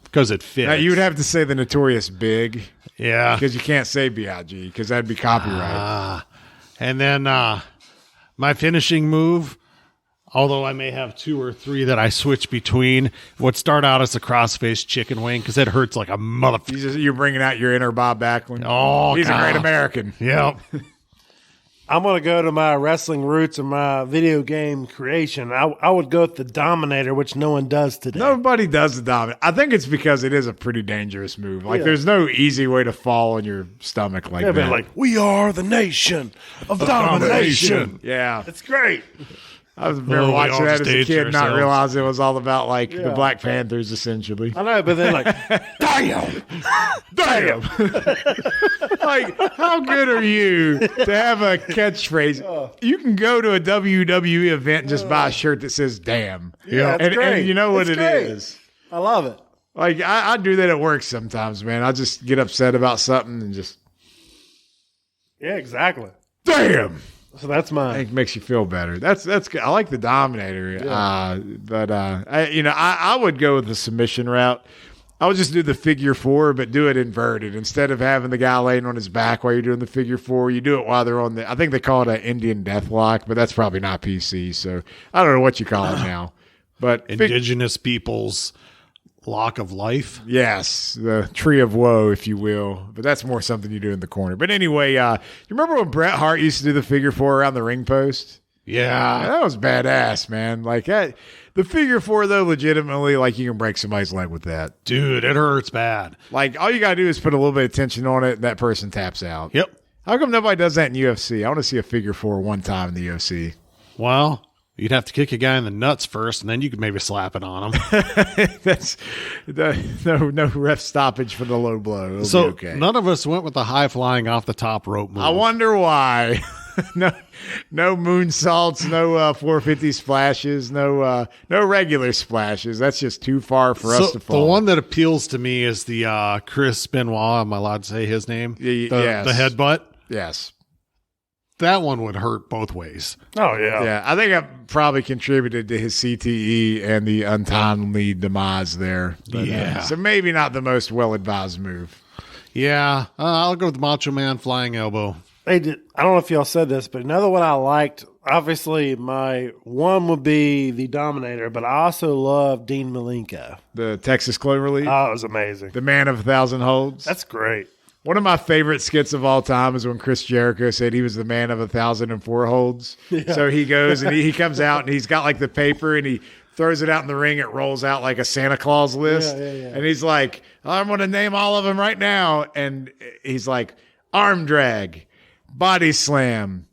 because it fits. Now, you would have to say the Notorious Big. Yeah. Because you can't say B.I.G. because that'd be copyright. And then my finishing move, although I may have 2 or 3 that I switch between, would start out as a crossface chicken wing because it hurts like a motherfucker. You're bringing out your inner Bob Backlund. Oh, he's a great American. Yep. I'm going to go to my wrestling roots and my video game creation. I would go with the Dominator, which no one does today. Nobody does the Dominator. I think it's because it is a pretty dangerous move. Like, there's no easy way to fall on your stomach like that. Like, we are the nation of domination. Yeah. It's great. I was watching that as a kid, not ourselves. realizing it was all about, like, the Black Panthers, essentially. I know, but then, like, damn. Damn! Like, how good are you to have a catchphrase? You can go to a WWE event and just buy a shirt that says "damn." Yeah, it's great. And you know what It's it great. is. I love it. Like, I do that at work sometimes, man. I just get upset about something and just Yeah, exactly. damn. So that's I mine. think it makes you feel better. That's good. I like the Dominator, but I would go with the submission route. I would just do the figure four, but do it inverted. Instead of having the guy laying on his back while you're doing the figure four, you do it while they're on the. I think they call it an Indian death lock, but that's probably not PC. So I don't know what you call it now. But Indigenous peoples' lock of life. yes, the tree of woe, if you will. But that's more something you do in the corner. But anyway, you remember when Bret Hart used to do the figure four around the ring post? Yeah. That was badass, man. Like that, the figure four, though, legitimately, like you can break somebody's leg with that. Dude, it hurts bad. Like all you gotta do is put a little bit of tension on it, and that person taps out. Yep. How come nobody does that in UFC? I want to see a figure four one time in the UFC. Well, you'd have to kick a guy in the nuts first, and then you could maybe slap it on him. That's no ref stoppage for the low blow. It'll So be okay. none of us went with the high flying off the top rope move. I wonder why. no moonsaults, no 450 splashes, no regular splashes. That's just too far for us to fall. The one that appeals to me is the Chris Benoit. Am I allowed to say his name? Yes. The headbutt. Yes. That one would hurt both ways. Oh, yeah. Yeah, I think I probably contributed to his CTE and the untimely demise there. But, Yeah. so maybe not the most well-advised move. Yeah, I'll go with the Macho Man flying elbow. They did. I don't know if y'all said this, but another one I liked, obviously my one would be the Dominator, but I also love Dean Malenko. The Texas Cloverleaf, Oh, it was amazing. the man of 1,000 holds. That's great. One of my favorite skits of all time is when Chris Jericho said he was the man of 1,004 holds. So he goes and he comes out and he's got like the paper and he throws it out in the ring. It rolls out like a Santa Claus list. Yeah. And he's like, I'm going to name all of them right now. And he's like, arm drag, body slam,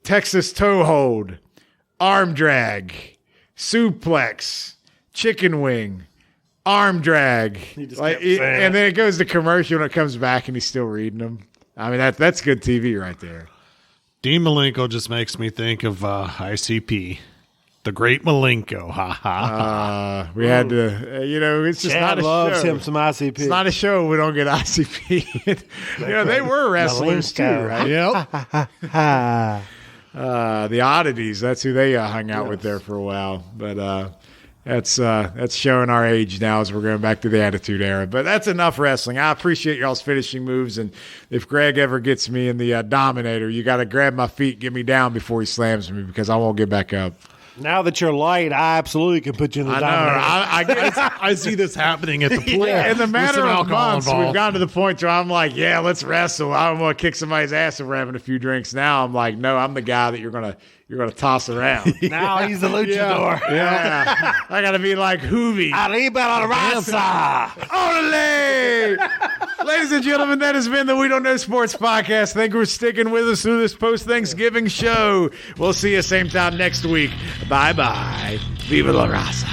Texas toe hold, arm drag, suplex, chicken wing, arm drag. just Like, kept saying and it. then it goes to commercial and it comes back and he's still reading them. I mean, that's good TV right there. Dean Malenko just makes me think of ICP. The Great Malenko. Ha ha. We had to, it's just Chad not a loves show. him some ICP. It's not a show. We don't get ICP. They were wrestlers too, Malenko. right? Yep. The Oddities. That's who they hung out with there for a while. But that's showing our age now as we're going back to the Attitude Era. But that's enough wrestling. I appreciate y'all's finishing moves. And if Greg ever gets me in the Dominator, you got to grab my feet, get me down before he slams me because I won't get back up. Now that you're light, I absolutely can put you in the I know. Dominator. I see this happening at the plant. In the matter With some of alcohol months, involved. we've gotten to the point where I'm like, yeah, let's wrestle. I don't want to kick somebody's ass if we're having a few drinks. Now I'm like, no, I'm the guy that you're gonna toss around. Now he's the luchador. Yeah, I gotta be like Hoovy. Arriba la raza. Ole! Ladies and gentlemen, that has been the We Don't Know Sports podcast. Thank you for sticking with us through this post-Thanksgiving show. We'll see you same time next week. Bye-bye. Viva la raza.